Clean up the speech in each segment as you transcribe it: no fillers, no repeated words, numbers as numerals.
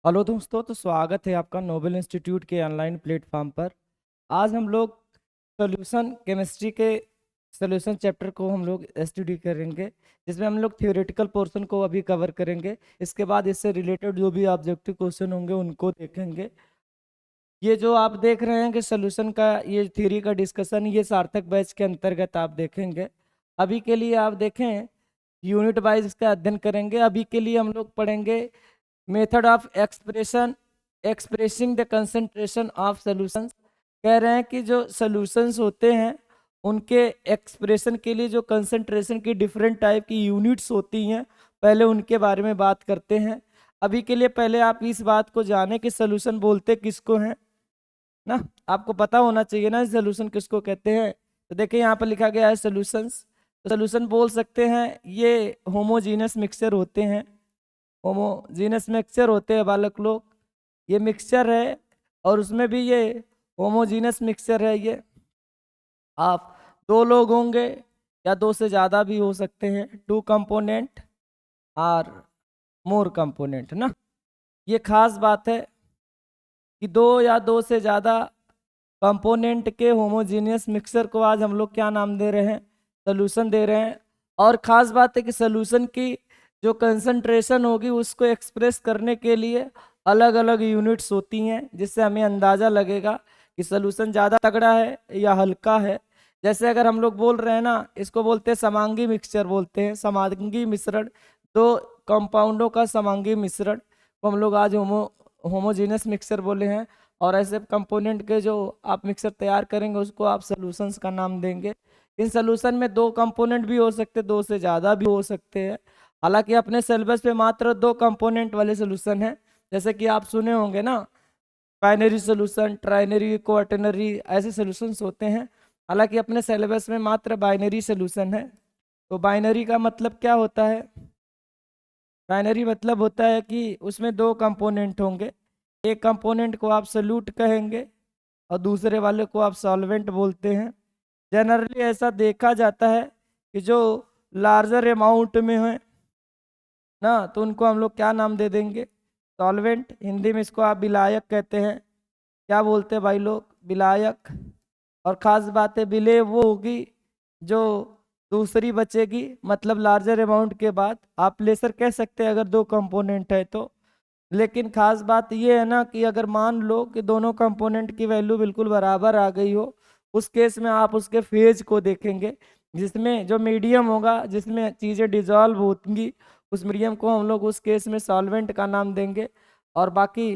Hello दोस्तों, तो स्वागत है आपका नोबेल इंस्टीट्यूट के ऑनलाइन प्लेटफॉर्म पर। आज हम लोग सॉल्यूशन केमिस्ट्री के सॉल्यूशन चैप्टर को हम लोग स्टडी करेंगे, जिसमें हम लोग थियोरेटिकल पोर्शन को अभी कवर करेंगे। इसके बाद इससे रिलेटेड जो भी ऑब्जेक्टिव क्वेश्चन होंगे उनको देखेंगे। ये जो आप देख रहे हैं कि सॉल्यूशन का ये थ्योरी का डिस्कशन, ये सार्थक बैच के अंतर्गत आप देखेंगे। अभी के लिए आप देखें, यूनिट वाइज इसका अध्ययन करेंगे। अभी के लिए हम लोग पढ़ेंगे method of expression, expressing the concentration of solutions. कह रहे हैं कि जो सॉल्यूशंस होते हैं उनके एक्सप्रेशन के लिए जो कंसंट्रेशन की डिफरेंट टाइप की यूनिट्स होती हैं, पहले उनके बारे में बात करते हैं। अभी के लिए पहले आप इस बात को जाने कि सॉल्यूशन बोलते किसको हैं ना। आपको पता होना चाहिए ना सॉल्यूशन किसको कहते हैं। तो देखिए यहाँ पर लिखा गया है सॉल्यूशंस। तो सॉल्यूशन बोल सकते हैं ये होमोजीनस मिक्सचर होते हैं। होमोजीनस मिक्सचर होते हैं बालक लोग, ये मिक्सचर है और उसमें भी ये होमोजीनस मिक्सचर है। ये आप दो लोग होंगे या दो से ज़्यादा भी हो सकते हैं, टू कंपोनेंट और मोर कंपोनेंट ना। ये खास बात है कि दो या दो से ज़्यादा कंपोनेंट के होमोजीनियस मिक्सचर को आज हम लोग क्या नाम दे रहे हैं, सॉल्यूशन दे रहे हैं। और ख़ास बात है कि सॉल्यूशन की जो कंसंट्रेशन होगी उसको एक्सप्रेस करने के लिए अलग अलग यूनिट्स होती हैं, जिससे हमें अंदाज़ा लगेगा कि सॉल्यूशन ज़्यादा तगड़ा है या हल्का है। जैसे अगर हम लोग बोल रहे हैं ना, इसको बोलते हैं समांगी मिक्सचर, बोलते हैं समांगी मिश्रण। दो कंपाउंडों का समांगी मिश्रण को हम लोग आज होमोजीनस मिक्सचर बोले हैं। और ऐसे कंपोनेंट के जो आप मिक्सर तैयार करेंगे उसको आप सॉल्यूशंस का नाम देंगे। इन सॉल्यूशन में दो कंपोनेंट भी हो सकते, दो से ज़्यादा भी हो सकते हैं। हालांकि अपने सिलेबस पे मात्र दो कंपोनेंट वाले सॉल्यूशन हैं, जैसे कि आप सुने होंगे ना, बाइनरी सॉल्यूशन, ट्राइनरी, क्वाटरनरी, ऐसे सॉल्यूशंस होते हैं। हालांकि अपने सिलेबस में मात्र बाइनरी सॉल्यूशन है। तो बाइनरी का मतलब क्या होता है? बाइनरी मतलब होता है कि उसमें दो कंपोनेंट होंगे। एक कंपोनेंट को आप सॉल्यूट कहेंगे और दूसरे वाले को आप सॉल्वेंट बोलते हैं। जनरली ऐसा देखा जाता है कि जो लार्जर अमाउंट में है ना, तो उनको हम लोग क्या नाम दे देंगे, सॉल्वेंट। हिंदी में इसको आप विलायक कहते हैं। क्या बोलते हैं भाई लोग, विलायक। और ख़ास बात है विलेय वो होगी जो दूसरी बचेगी, मतलब लार्जर अमाउंट के बाद आप लेसर कह सकते हैं अगर दो कंपोनेंट है तो। लेकिन खास बात ये है ना कि अगर मान लो कि दोनों कंपोनेंट की वैल्यू बिल्कुल बराबर आ गई हो, उस केस में आप उसके फेज को देखेंगे, जिसमें जो मीडियम होगा, जिसमें चीज़ें डिजॉल्व होंगी, उस मीडियम को हम लोग उस केस में सॉल्वेंट का नाम देंगे। और बाकी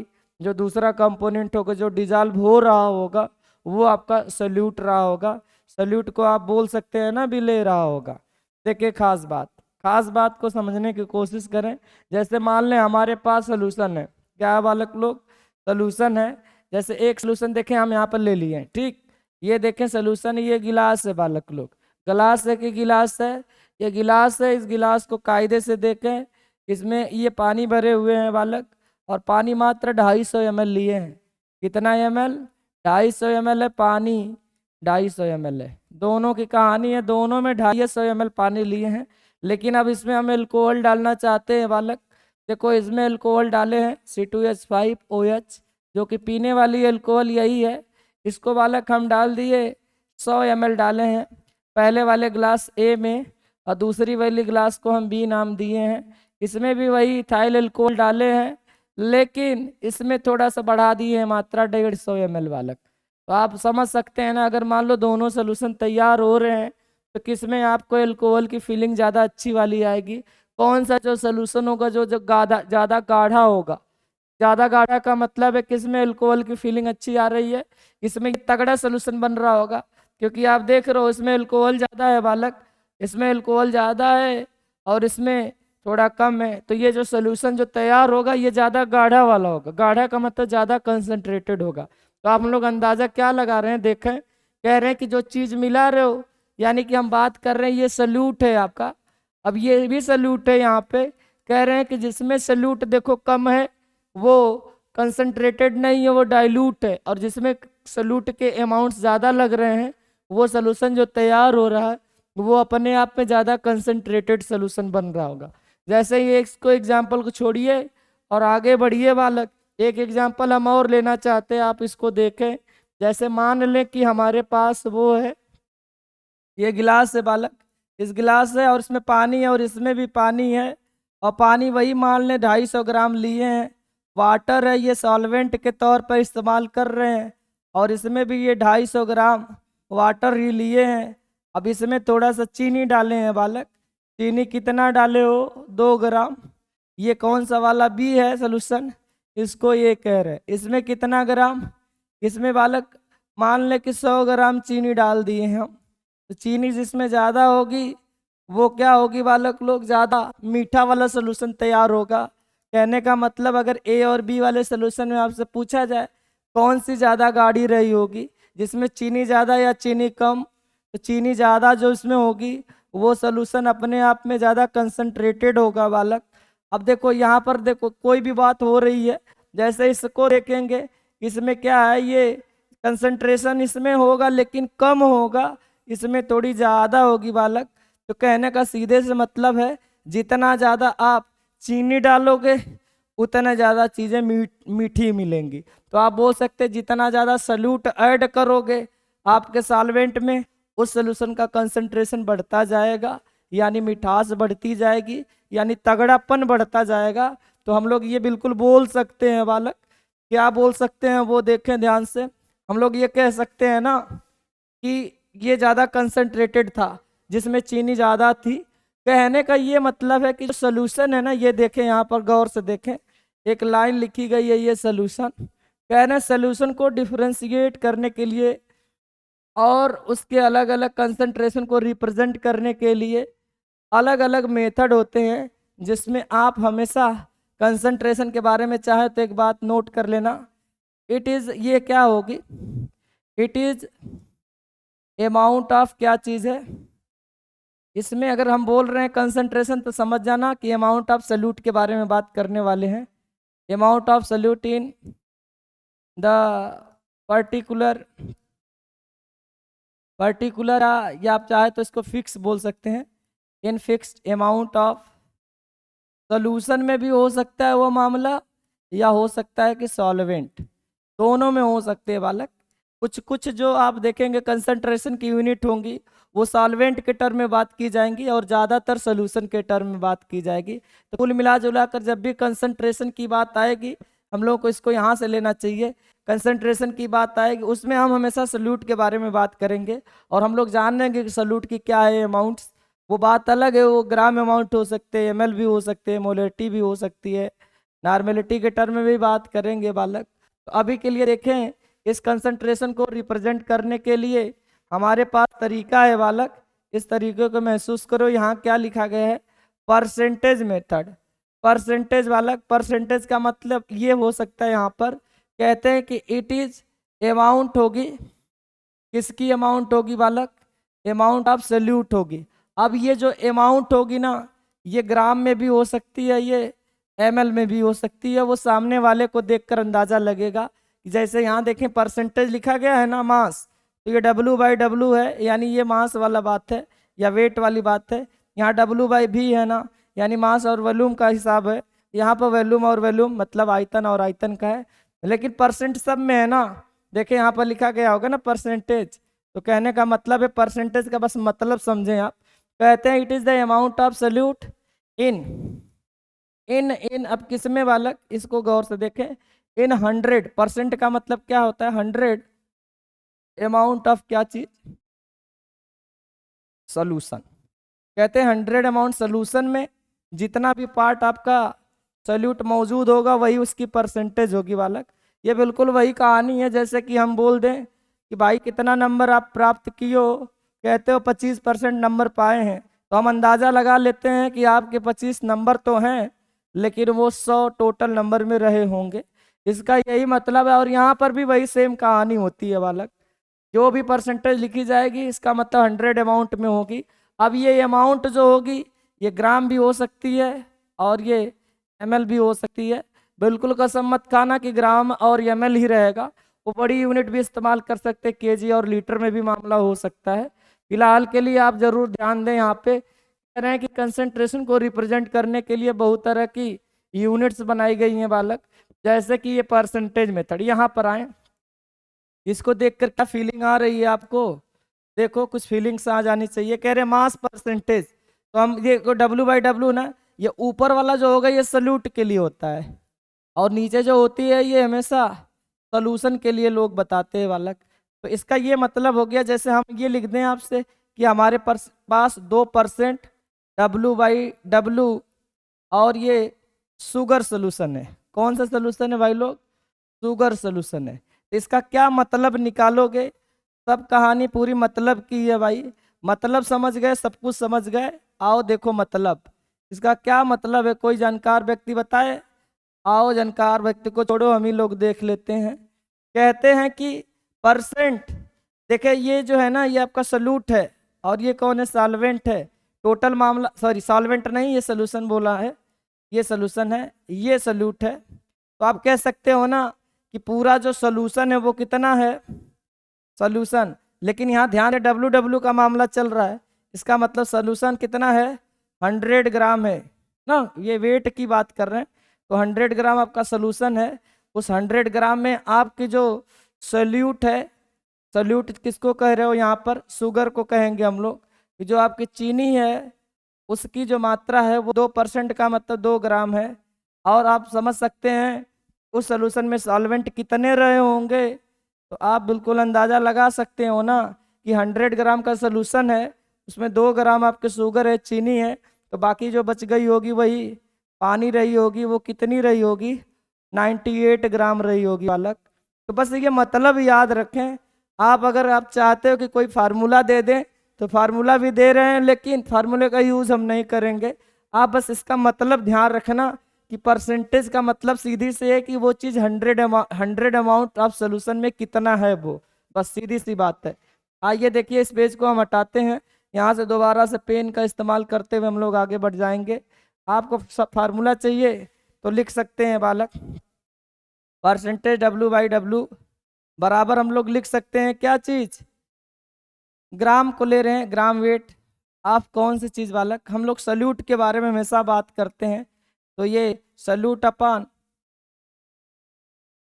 जो दूसरा कंपोनेंट होगा जो डिजॉल्व हो रहा होगा वो आपका सल्यूट रहा होगा। सल्यूट को आप बोल सकते हैं ना भी ले रहा होगा। देखिए खास बात को समझने की कोशिश करें। जैसे मान लें हमारे पास सोल्यूशन है, क्या है बालक लोग, सोल्यूशन है। जैसे एक सोल्यूशन देखें हम यहाँ पर ले लिए हैं, ठीक। ये देखें सोल्यूशन, ये गिलास है बालक लोग, गिलास है कि गिलास है, ये गिलास है। इस गिलास को कायदे से देखें, इसमें ये पानी भरे हुए हैं बालक, और पानी मात्र 250 ml लिए हैं। कितना ml? 250 ml है पानी, 250 ml है। दोनों की कहानी है, दोनों में 250 ml पानी लिए हैं। लेकिन अब इसमें हम एल्कोहल डालना चाहते हैं बालक। देखो इसमें एल्कोहल डाले हैं C2H5OH, जो कि पीने वाली एल्कोहल यही है। इसको बालक हम डाल दिए, 100 ml डाले हैं पहले वाले ग्लास ए में, और दूसरी वाली ग्लास को हम बी नाम दिए हैं। इसमें भी वही इथाइल एल्कोहल डाले हैं, लेकिन इसमें थोड़ा सा बढ़ा दिए हैं मात्रा, 150 ml बालक। तो आप समझ सकते हैं ना, अगर मान लो दोनों सोल्यूशन तैयार हो रहे हैं तो किसमें आपको एल्कोहल की फीलिंग ज़्यादा अच्छी वाली आएगी? कौन सा जो सोल्यूशन होगा जो जो ज़्यादा गाढ़ा होगा। ज़्यादा गाढ़ा का मतलब है किसमें एल्कोहल की फीलिंग अच्छी आ रही है, इसमें तगड़ा सोल्यूशन बन रहा होगा। क्योंकि आप देख रहे हो इसमें एल्कोहल ज़्यादा है बालक, इसमें एल्कोहल ज़्यादा है और इसमें थोड़ा कम है। तो ये जो सोल्यूशन जो तैयार होगा ये ज़्यादा गाढ़ा वाला होगा। गाढ़ा का मतलब ज़्यादा कंसनट्रेटेड होगा। तो आप लोग अंदाज़ा क्या लगा रहे हैं, देखें, कह रहे हैं कि जो चीज़ मिला रहे हो, यानी कि हम बात कर रहे हैं ये सल्यूट है आपका। अब ये भी सल्यूट है, यहाँ पे कह रहे हैं कि जिसमें सल्यूट देखो कम है वो कंसंट्रेटेड नहीं है, वो डाइल्यूट है। और जिसमें सल्यूट के अमाउंट्स ज़्यादा लग रहे हैं वो सॉल्यूशन जो तैयार हो रहा है वो अपने आप में ज़्यादा कंसंट्रेटेड सॉल्यूशन बन रहा होगा। जैसे ही इसको एग्जाम्पल को छोड़िए और आगे बढ़िए बालक, एक एग्जाम्पल हम और लेना चाहते हैं, आप इसको देखें। जैसे मान लें कि हमारे पास वो है, ये गिलास है बालक, इस गिलास है और इसमें पानी है और इसमें भी पानी है, और पानी वही मान लें 250 ग्राम लिए हैं। वाटर है, ये सॉल्वेंट के तौर पर इस्तेमाल कर रहे हैं, और इसमें भी ये 250 ग्राम वाटर ही लिए हैं। अब इसमें थोड़ा सा चीनी डाले हैं बालक, चीनी कितना डाले हो, 2 ग्राम। ये कौन सा वाला बी है सोल्यूशन, इसको ये कह रहे हैं। इसमें कितना ग्राम, इसमें बालक मान ले कि 100 ग्राम चीनी डाल दिए हैं हम। तो चीनी जिसमें ज़्यादा होगी वो क्या होगी बालक लोग, ज़्यादा मीठा वाला सोल्यूशन तैयार होगा। कहने का मतलब अगर ए और बी वाले सोल्यूशन में आपसे पूछा जाए कौन सी ज़्यादा गाढ़ी रही होगी, जिसमें चीनी ज़्यादा या चीनी कम, तो चीनी ज़्यादा जो इसमें होगी वो सोल्यूशन अपने आप में ज़्यादा कंसंट्रेटेड होगा बालक। अब देखो यहाँ पर देखो कोई भी बात हो रही है, जैसे इसको देखेंगे, इसमें क्या है, ये कंसंट्रेशन इसमें होगा लेकिन कम होगा, इसमें थोड़ी ज़्यादा होगी बालक। तो कहने का सीधे से मतलब है जितना ज़्यादा आप चीनी डालोगे उतना ज़्यादा चीज़ें मीठी मिलेंगी। तो आप बोल सकते हैं जितना ज़्यादा सल्यूट ऐड करोगे आपके सॉल्वेंट में, उस सोल्यूशन का कंसंट्रेशन बढ़ता जाएगा, यानी मिठास बढ़ती जाएगी, यानी तगड़ापन बढ़ता जाएगा। तो हम लोग ये बिल्कुल बोल सकते हैं बालक, क्या बोल सकते हैं वो देखें ध्यान से। हम लोग ये कह सकते हैं ना कि ये ज़्यादा कंसंट्रेटेड था, जिसमें चीनी ज़्यादा थी। कहने का ये मतलब है कि जो सोल्यूशन है ना, ये देखें यहाँ पर गौर से देखें, एक लाइन लिखी गई है, ये सोल्यूशन। कहना सोल्यूशन को डिफ्रेंशिएट करने के लिए और उसके अलग अलग कंसंट्रेशन को रिप्रेजेंट करने के लिए अलग अलग मेथड होते हैं, जिसमें आप हमेशा कंसंट्रेशन के बारे में चाहे तो एक बात नोट कर लेना, इट इज़, ये क्या होगी, इट इज़ अमाउंट ऑफ क्या चीज़ है। इसमें अगर हम बोल रहे हैं कंसंट्रेशन तो समझ जाना कि अमाउंट ऑफ सल्यूट के बारे में बात करने वाले हैं। Amount of solute in the particular या आप चाहे तो इसको फिक्स बोल सकते हैं, in fixed amount of solution में भी हो सकता है वो मामला, या हो सकता है कि सॉल्वेंट, दोनों में हो सकते हैं बालक। कुछ कुछ जो आप देखेंगे कंसंट्रेशन की यूनिट होंगी वो सॉल्वेंट के टर्म में बात की जाएंगी और ज़्यादातर सोल्यूशन के टर्म में बात की जाएगी। तो कुल मिला जुला कर जब भी कंसंट्रेशन की बात आएगी हम लोग को इसको यहाँ से लेना चाहिए। कंसंट्रेशन की बात आएगी उसमें हम हमेशा सल्यूट के बारे में बात करेंगे, और हम लोग जान लेंगे कि सल्यूट की क्या है अमाउंट्स, वो बात अलग है, वो ग्राम अमाउंट हो सकते हैं, ml भी हो सकते हैं, मोलरिटी भी हो सकती है, नॉर्मेलिटी के टर्म में भी बात करेंगे बालक। तो अभी के लिए देखें, इस कंसंट्रेशन को रिप्रेजेंट करने के लिए हमारे पास तरीका है बालक। इस तरीके को महसूस करो, यहाँ क्या लिखा गया है, परसेंटेज मेथड। परसेंटेज बालक, परसेंटेज का मतलब ये हो सकता है, यहाँ पर कहते हैं कि इट इज अमाउंट होगी, किसकी अमाउंट होगी बालक, अमाउंट ऑफ सल्यूट होगी। अब ये जो अमाउंट होगी ना, ये ग्राम में भी हो सकती है, ये ml में भी हो सकती है, वो सामने वाले को देखकर अंदाजा लगेगा। जैसे यहाँ देखें परसेंटेज लिखा गया है ना, मास, तो ये W/W है, यानी ये मास वाला बात है या वेट वाली बात है। यहाँ W/V है ना, यानी मास और वॉल्यूम का हिसाब है। यहाँ पर वॉल्यूम और वॉल्यूम मतलब आयतन और आयतन का है, लेकिन परसेंट सब में है ना। देखें यहाँ पर लिखा गया होगा ना परसेंटेज, तो कहने का मतलब है परसेंटेज का बस मतलब समझें आप। कहते हैं it is the amount of solute in in in अब किस में बालक, इसको गौर से देखें, इन 100%। का मतलब क्या होता है, 100 अमाउंट ऑफ क्या चीज, सॉल्यूशन। कहते हैं 100 अमाउंट सॉल्यूशन में जितना भी पार्ट आपका सॉल्यूट मौजूद होगा वही उसकी परसेंटेज होगी बालक। ये बिल्कुल वही कहानी है जैसे कि हम बोल दें कि भाई कितना नंबर आप प्राप्त किए हो, कहते हो 25% नंबर पाए हैं, तो हम अंदाज़ा लगा लेते हैं कि आपके 25 नंबर तो हैं लेकिन वो 100 टोटल नंबर में रहे होंगे। इसका यही मतलब है, और यहाँ पर भी वही सेम कहानी होती है बालक। जो भी परसेंटेज लिखी जाएगी इसका मतलब 100 अमाउंट में होगी। अब ये अमाउंट जो होगी ये ग्राम भी हो सकती है और ये ml भी हो सकती है। बिल्कुल कसम मत खाना कि ग्राम और ml ही रहेगा, वो बड़ी यूनिट भी इस्तेमाल कर सकते हैं, केजी और लीटर में भी मामला हो सकता है। फिलहाल के लिए आप जरूर ध्यान दें, यहाँ पे कह रहे हैं कि कंसंट्रेशन को रिप्रेजेंट करने के लिए बहुत तरह की यूनिट्स बनाई गई हैं बालक। जैसे कि ये परसेंटेज मेथड, यहाँ पर आए, इसको देखकर क्या फीलिंग आ रही है आपको? देखो कुछ फीलिंग्स आ जानी चाहिए। कह रहे मास परसेंटेज, तो हम ये W/W ना, ये ऊपर वाला जो होगा ये सल्यूट के लिए होता है, और नीचे जो होती है ये हमेशा सॉल्यूशन के लिए लोग बताते हैं बालक। तो इसका ये मतलब हो गया, जैसे हम ये लिख दें आपसे कि हमारे पास 2% W/W और ये शुगर सोल्यूशन है। कौन सा सोल्यूशन है भाई लोग? शुगर सोल्यूशन है। तो इसका क्या मतलब निकालोगे? सब कहानी पूरी मतलब की है भाई। मतलब समझ गए, सब कुछ समझ गए। आओ देखो मतलब, इसका क्या मतलब है, कोई जानकार व्यक्ति बताए। आओ जानकार व्यक्ति को छोड़ो, हम ही लोग देख लेते हैं। कहते हैं कि परसेंट, देखे ये जो है ना ये आपका सल्यूट है, और ये कौन है? सॉल्वेंट है। टोटल मामला, सॉरी सॉल्वेंट नहीं, ये सोल्यूशन बोला है, ये सोल्यूशन है, ये सल्यूट है। तो आप कह सकते हो ना कि पूरा जो सोल्यूशन है वो कितना है? सोल्यूशन। लेकिन यहाँ ध्यान है W/W का मामला चल रहा है, इसका मतलब सोल्यूशन कितना है? 100 ग्राम है ना, ये वेट की बात कर रहे हैं। तो 100 ग्राम आपका सोल्यूशन है। उस 100 ग्राम में आपकी जो सोल्यूट है, सोल्यूट किसको कह रहे हो यहाँ पर? शुगर को कहेंगे हम लोग। कि जो आपकी चीनी है उसकी जो मात्रा है वो 2% का मतलब 2 ग्राम है। और आप समझ सकते हैं उस सोल्यूशन में सॉल्वेंट कितने रहे होंगे। तो आप बिल्कुल अंदाज़ा लगा सकते हो ना कि 100 ग्राम का सोल्यूशन है, उसमें 2 ग्राम आपके शुगर है, चीनी है, तो बाकी जो बच गई होगी वही पानी रही होगी। वो कितनी रही होगी? 98 ग्राम रही होगी बालक। तो बस ये मतलब याद रखें। आप अगर आप चाहते हो कि कोई फार्मूला दे दें तो फार्मूला भी दे रहे हैं, लेकिन फार्मूले का यूज़ हम नहीं करेंगे। आप बस इसका मतलब ध्यान रखना कि परसेंटेज का मतलब सीधी से है कि वो चीज़ 100 अमाउंट ऑफ सोल्यूशन में कितना है वो, बस सीधी सी बात है। आइए देखिए इस पेज को हम हटाते हैं, यहाँ से दोबारा से पेन का इस्तेमाल करते हुए हम लोग आगे बढ़ जाएंगे। आपको फार्मूला चाहिए तो लिख सकते हैं बालक, परसेंटेज W/W बराबर हम लोग लिख सकते हैं क्या चीज़? ग्राम को ले रहे हैं, ग्राम वेट। आप कौन सी चीज़ बालक? हम लोग सल्यूट के बारे में हमेशा बात करते हैं, तो ये सल्यूट अपान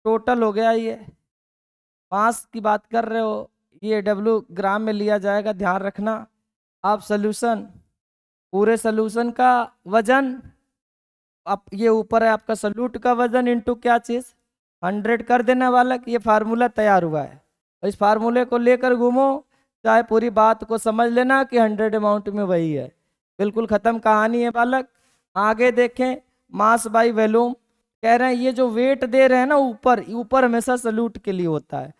टोटल हो गया। ये मास की बात कर रहे हो, ये W ग्राम में लिया जाएगा, ध्यान रखना। आप सल्यूशन, पूरे सल्यूशन का वजन, आप ये ऊपर है आपका सल्यूट का वजन इंटू क्या चीज़? 100 कर देने वाला कि ये फार्मूला तैयार हुआ है। और इस फार्मूले को लेकर घूमो, चाहे पूरी बात को समझ लेना कि 100 अमाउंट में वही है। बिल्कुल ख़त्म कहानी है बालक। आगे देखें, मास बाई वॉल्यूम। कह रहे हैं ये जो वेट दे रहे हैं ना ऊपर, ऊपर हमेशा सल्यूट के लिए होता है,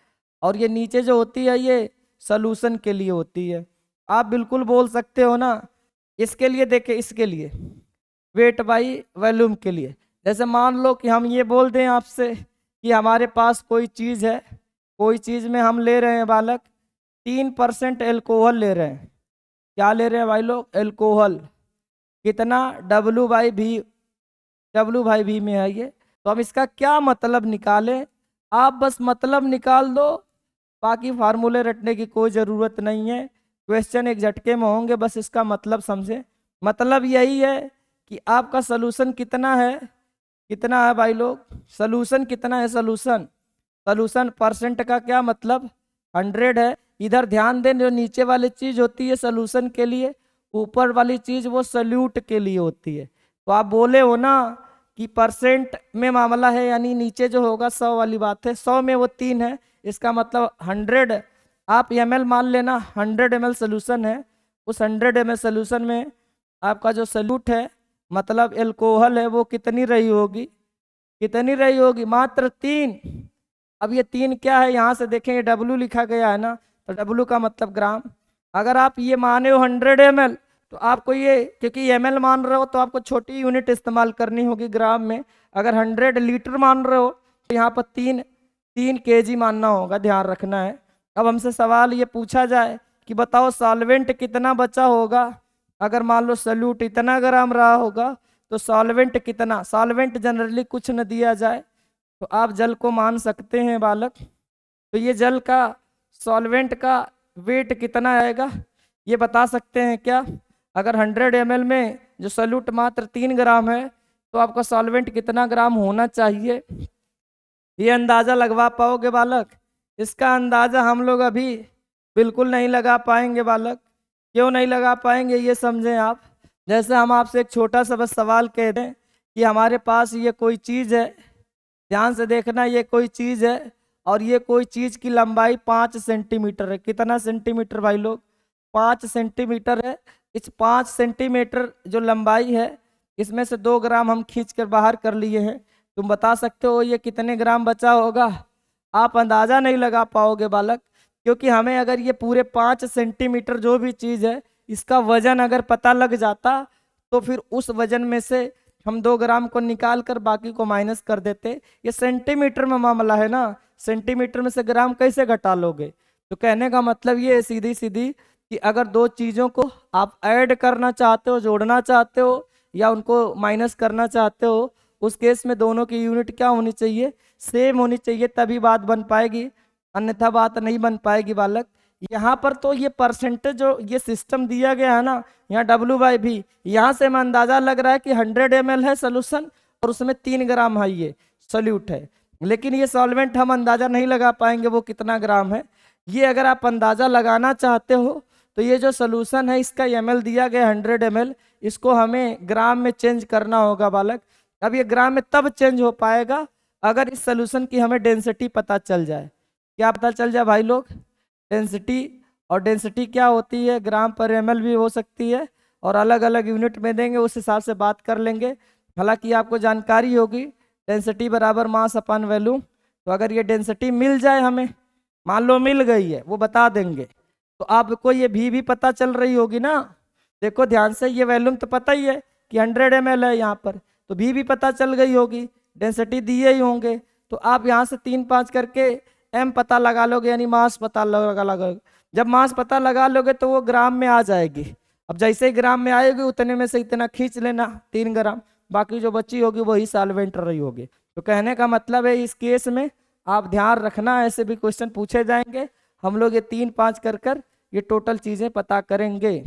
और ये नीचे जो होती है ये सल्यूशन के लिए होती है। आप बिल्कुल बोल सकते हो ना, इसके लिए देखें, इसके लिए वेट बाई वॉल्यूम के लिए। जैसे मान लो कि हम ये बोल दें आपसे कि हमारे पास कोई चीज़ है, कोई चीज़ में हम ले रहे हैं बालक 3% एल्कोहल ले रहे हैं। क्या ले रहे हैं भाई लोग? एल्कोहल। कितना? W/V में है ये। तो हम इसका क्या मतलब निकालें? आप बस मतलब निकाल दो, बाकी फार्मूले रटने की कोई ज़रूरत नहीं है। क्वेश्चन एक झटके में होंगे, बस इसका मतलब समझे। मतलब यही है कि आपका सोल्यूशन कितना है? कितना है भाई लोग? सोल्यूशन कितना है? सोल्यूशन, सोल्यूशन परसेंट का क्या मतलब? 100 है। इधर ध्यान दें, जो नीचे वाली चीज़ होती है सोल्यूशन के लिए, ऊपर वाली चीज़ वो सल्यूट के लिए होती है। तो आप बोले हो ना कि परसेंट में मामला है, यानी नीचे जो होगा 100 वाली बात है, 100 में वो 3 है, इसका मतलब 100 आप ml मान लेना। 100 ml सोल्यूशन है, उस 100 ml सोल्यूशन में आपका जो सल्यूट है मतलब एल्कोहल है वो कितनी रही होगी? कितनी रही होगी? मात्र 3। अब ये 3 क्या है? यहाँ से देखें, ये W लिखा गया है ना, तो W का मतलब ग्राम। अगर आप ये माने हो 100 ml, तो आपको ये, क्योंकि ml मान रहे हो तो आपको छोटी यूनिट इस्तेमाल करनी होगी ग्राम में। अगर 100 लीटर मान रहे हो तो यहाँ पर 3 kg मानना होगा, ध्यान रखना है। अब हमसे सवाल ये पूछा जाए कि बताओ सॉल्वेंट कितना बचा होगा? अगर मान लो सल्यूट इतना ग्राम रहा होगा तो सॉल्वेंट कितना? सॉल्वेंट जनरली कुछ न दिया जाए तो आप जल को मान सकते हैं बालक। तो ये जल का, सॉल्वेंट का वेट कितना आएगा ये बता सकते हैं क्या? अगर 100 ml में जो सल्यूट मात्र 3 ग्राम है तो आपका सॉल्वेंट कितना ग्राम होना चाहिए? ये अंदाजा लगवा पाओगे बालक? इसका अंदाजा हम लोग अभी बिल्कुल नहीं लगा पाएंगे बालक। क्यों नहीं लगा पाएंगे ये समझें आप। जैसे हम आपसे एक छोटा सा बस सवाल कह दें कि हमारे पास ये कोई चीज़ है, ध्यान से देखना, ये कोई चीज़ है और ये कोई चीज़ की लंबाई 5 सेंटीमीटर है। कितना सेंटीमीटर भाई लोग? 5 सेंटीमीटर है। इस 5 सेंटीमीटर जो लंबाई है, इसमें से 2 ग्राम हम खींच कर बाहर कर लिए हैं। तुम बता सकते हो ये कितने ग्राम बचा होगा? आप अंदाज़ा नहीं लगा पाओगे बालक, क्योंकि हमें अगर ये पूरे 5 सेंटीमीटर जो भी चीज़ है इसका वजन अगर पता लग जाता तो फिर उस वजन में से हम 2 ग्राम को निकाल कर बाकी को माइनस कर देते। ये सेंटीमीटर में मामला है ना, सेंटीमीटर में से ग्राम कैसे घटा लोगे? तो कहने का मतलब ये है सीधी सीधी कि अगर दो चीज़ों को आप ऐड करना चाहते हो, जोड़ना चाहते हो या उनको माइनस करना चाहते हो, उस केस में दोनों की यूनिट क्या होनी चाहिए? सेम होनी चाहिए, तभी बात बन पाएगी, अन्यथा बात नहीं बन पाएगी बालक। यहाँ पर तो ये परसेंटेज जो ये सिस्टम दिया गया है ना, यहाँ W/V, यहाँ से हमें अंदाजा लग रहा है कि 100 ml है सोल्यूशन और उसमें 3 ग्राम है, ये सोल्यूट है। लेकिन ये सॉल्वेंट हम अंदाजा नहीं लगा पाएंगे वो कितना ग्राम है। ये अगर आप अंदाजा लगाना चाहते हो तो ये जो सोल्यूशन है इसका ml दिया गया 100 ml, इसको हमें ग्राम में चेंज करना होगा बालक। अब ये ग्राम में तब चेंज हो पाएगा अगर इस सोल्यूशन की हमें डेंसिटी पता चल जाए। क्या पता चल जाए भाई लोग? डेंसिटी। और डेंसिटी क्या होती है? ग्राम पर ml भी हो सकती है और अलग अलग यूनिट में देंगे, उस हिसाब से बात कर लेंगे। हालांकि आपको जानकारी होगी डेंसिटी बराबर मास अपन वॉल्यूम। तो अगर ये डेंसिटी मिल जाए हमें, मान लो मिल गई है, वो बता देंगे, तो आपको ये भी पता चल रही होगी ना। देखो ध्यान से, ये वॉल्यूम तो पता ही है कि 100 ml है यहाँ पर, तो भी पता चल गई होगी, डेंसिटी दिए ही होंगे। तो आप यहाँ से 3-5 करके m पता लगा लोगे, यानी मास पता लगा लोगे। जब मास पता लगा लोगे तो वो ग्राम में आ जाएगी। अब जैसे ही ग्राम में आएगी उतने में से इतना खींच लेना, 3 ग्राम, बाकी जो बची होगी वही सॉल्वेंट रही होगी। तो कहने का मतलब है इस केस में आप ध्यान रखना, ऐसे भी क्वेश्चन पूछे जाएंगे। हम लोग ये 3-5 कर ये टोटल चीजें पता करेंगे।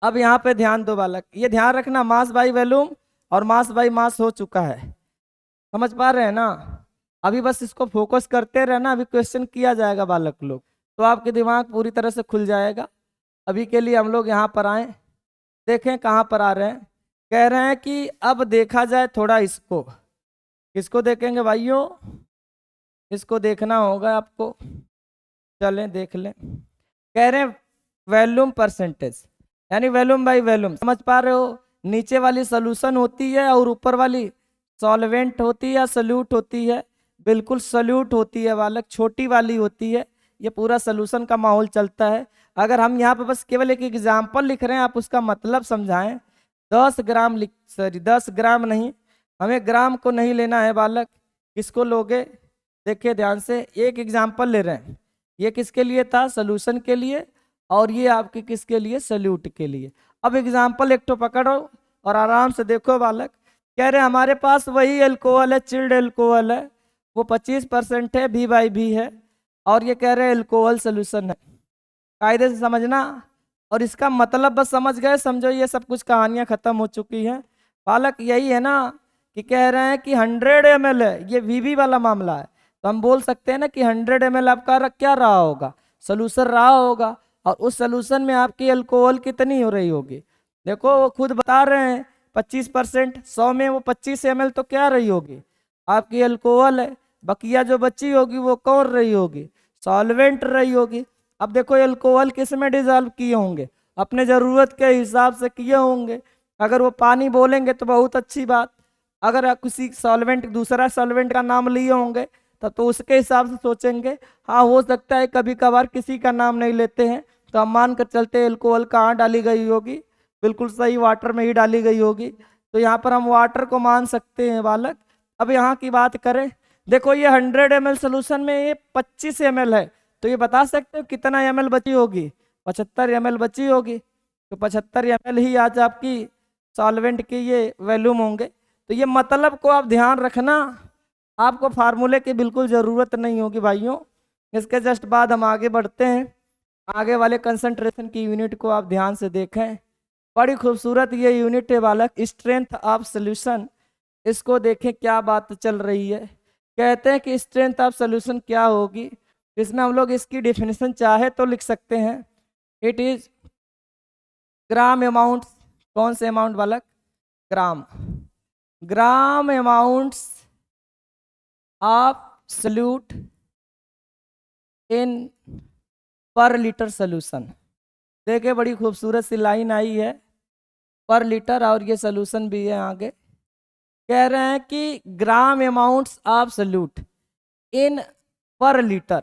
अब यहाँ पे ध्यान दो बालक, ये ध्यान रखना मास बाई वॉल्यूम और मास बाई मास हो चुका है, समझ पा रहे हैं ना? अभी बस इसको फोकस करते रहना, अभी क्वेश्चन किया जाएगा बालक लोग, तो आपके दिमाग पूरी तरह से खुल जाएगा। अभी के लिए हम लोग यहाँ पर आए, देखें कहाँ पर आ रहे हैं। कह रहे हैं कि अब देखा जाए थोड़ा इसको, किसको देखेंगे भाइयों? इसको देखना होगा आपको, चलें देख लें। कह रहे हैं वॉल्यूम परसेंटेज, यानी वॉल्यूम बाई वॉल्यूम, समझ पा रहे हो? नीचे वाली सोल्यूशन होती है और ऊपर वाली सॉल्वेंट होती है या सल्यूट होती है? बिल्कुल सल्यूट होती है बालक, छोटी वाली होती है। ये पूरा सोल्यूशन का माहौल चलता है। अगर हम यहाँ पे बस केवल एक एग्जाम्पल लिख रहे हैं, आप उसका मतलब समझाएं। 10 ग्राम लिख, सॉरी 10 ग्राम नहीं, हमें ग्राम को नहीं लेना है बालक। किसको लोगे? देखिए ध्यान से, एक एग्जाम्पल ले रहे हैं। ये किसके लिए था? सोल्यूशन के लिए, और ये आपके किसके लिए? सल्यूट के लिए। अब एग्जाम्पल एक तो पकड़ो और आराम से देखो बालक। कह रहे हमारे पास वही एल्कोहल है, चिल्ड एल्कोहल है, वो 25% है, V/V है, और ये कह रहे एल्कोहल सोल्यूशन है। कायदे से समझना, और इसका मतलब बस समझ गए, समझो ये सब कुछ कहानियां खत्म हो चुकी हैं बालक। यही है ना कि कह रहे हैं कि 100 ml है, ये VV वाला मामला है, तो हम बोल सकते हैं ना कि 100 ml आपका क्या रहा होगा? सोल्यूशन रहा होगा, और उस सोल्यूशन में आपकी अल्कोहल कितनी हो रही होगी? देखो वो खुद बता रहे हैं 25%, 100 में वो 25 ml तो क्या रही होगी? आपकी अल्कोहल है। बकिया जो बची होगी वो कौन रही होगी? सॉल्वेंट रही होगी। अब देखो अल्कोहल किस में डिजॉल्व किए होंगे? अपने ज़रूरत के हिसाब से किए होंगे। अगर वो पानी बोलेंगे तो बहुत अच्छी बात, अगर आप किसी सॉल्वेंट, दूसरा सॉल्वेंट का नाम लिए होंगे तब तो उसके हिसाब से सोचेंगे। हाँ हो सकता है कभी कभार किसी का नाम नहीं लेते हैं, तो हम मान कर चलते अल्कोहल कहाँ डाली गई होगी? बिल्कुल सही, वाटर में ही डाली गई होगी। तो यहाँ पर हम वाटर को मान सकते हैं बालक। अब यहाँ की बात करें, देखो ये 100 ml सोल्यूशन में ये 25 ml है, तो ये बता सकते हो कितना ml बची होगी? 75 ml बची होगी। तो 75 ml ही आज आपकी सॉल्वेंट के ये वॉल्यूम होंगे। तो ये मतलब को आप ध्यान रखना, आपको फार्मूले की बिल्कुल ज़रूरत नहीं होगी भाइयों। इसके जस्ट बाद हम आगे बढ़ते हैं। आगे वाले कंसंट्रेशन की यूनिट को आप ध्यान से देखें, बड़ी खूबसूरत ये यूनिट है बालक, स्ट्रेंथ ऑफ सॉल्यूशन। इसको देखें क्या बात चल रही है। कहते हैं कि स्ट्रेंथ ऑफ सोल्यूशन क्या होगी। इसमें हम लोग इसकी डेफिनेशन चाहे तो लिख सकते हैं, इट इज ग्राम अमाउंट। कौन से अमाउंट बालक? ग्राम। ग्राम अमाउंट्स ऑफ सल्यूट इन पर लीटर सोल्यूशन। देखिए बड़ी खूबसूरत सी लाइन आई है, पर लीटर, और ये सोल्यूशन भी है आगे। कह रहे हैं कि ग्राम अमाउंट्स ऑफ सल्यूट इन पर लीटर,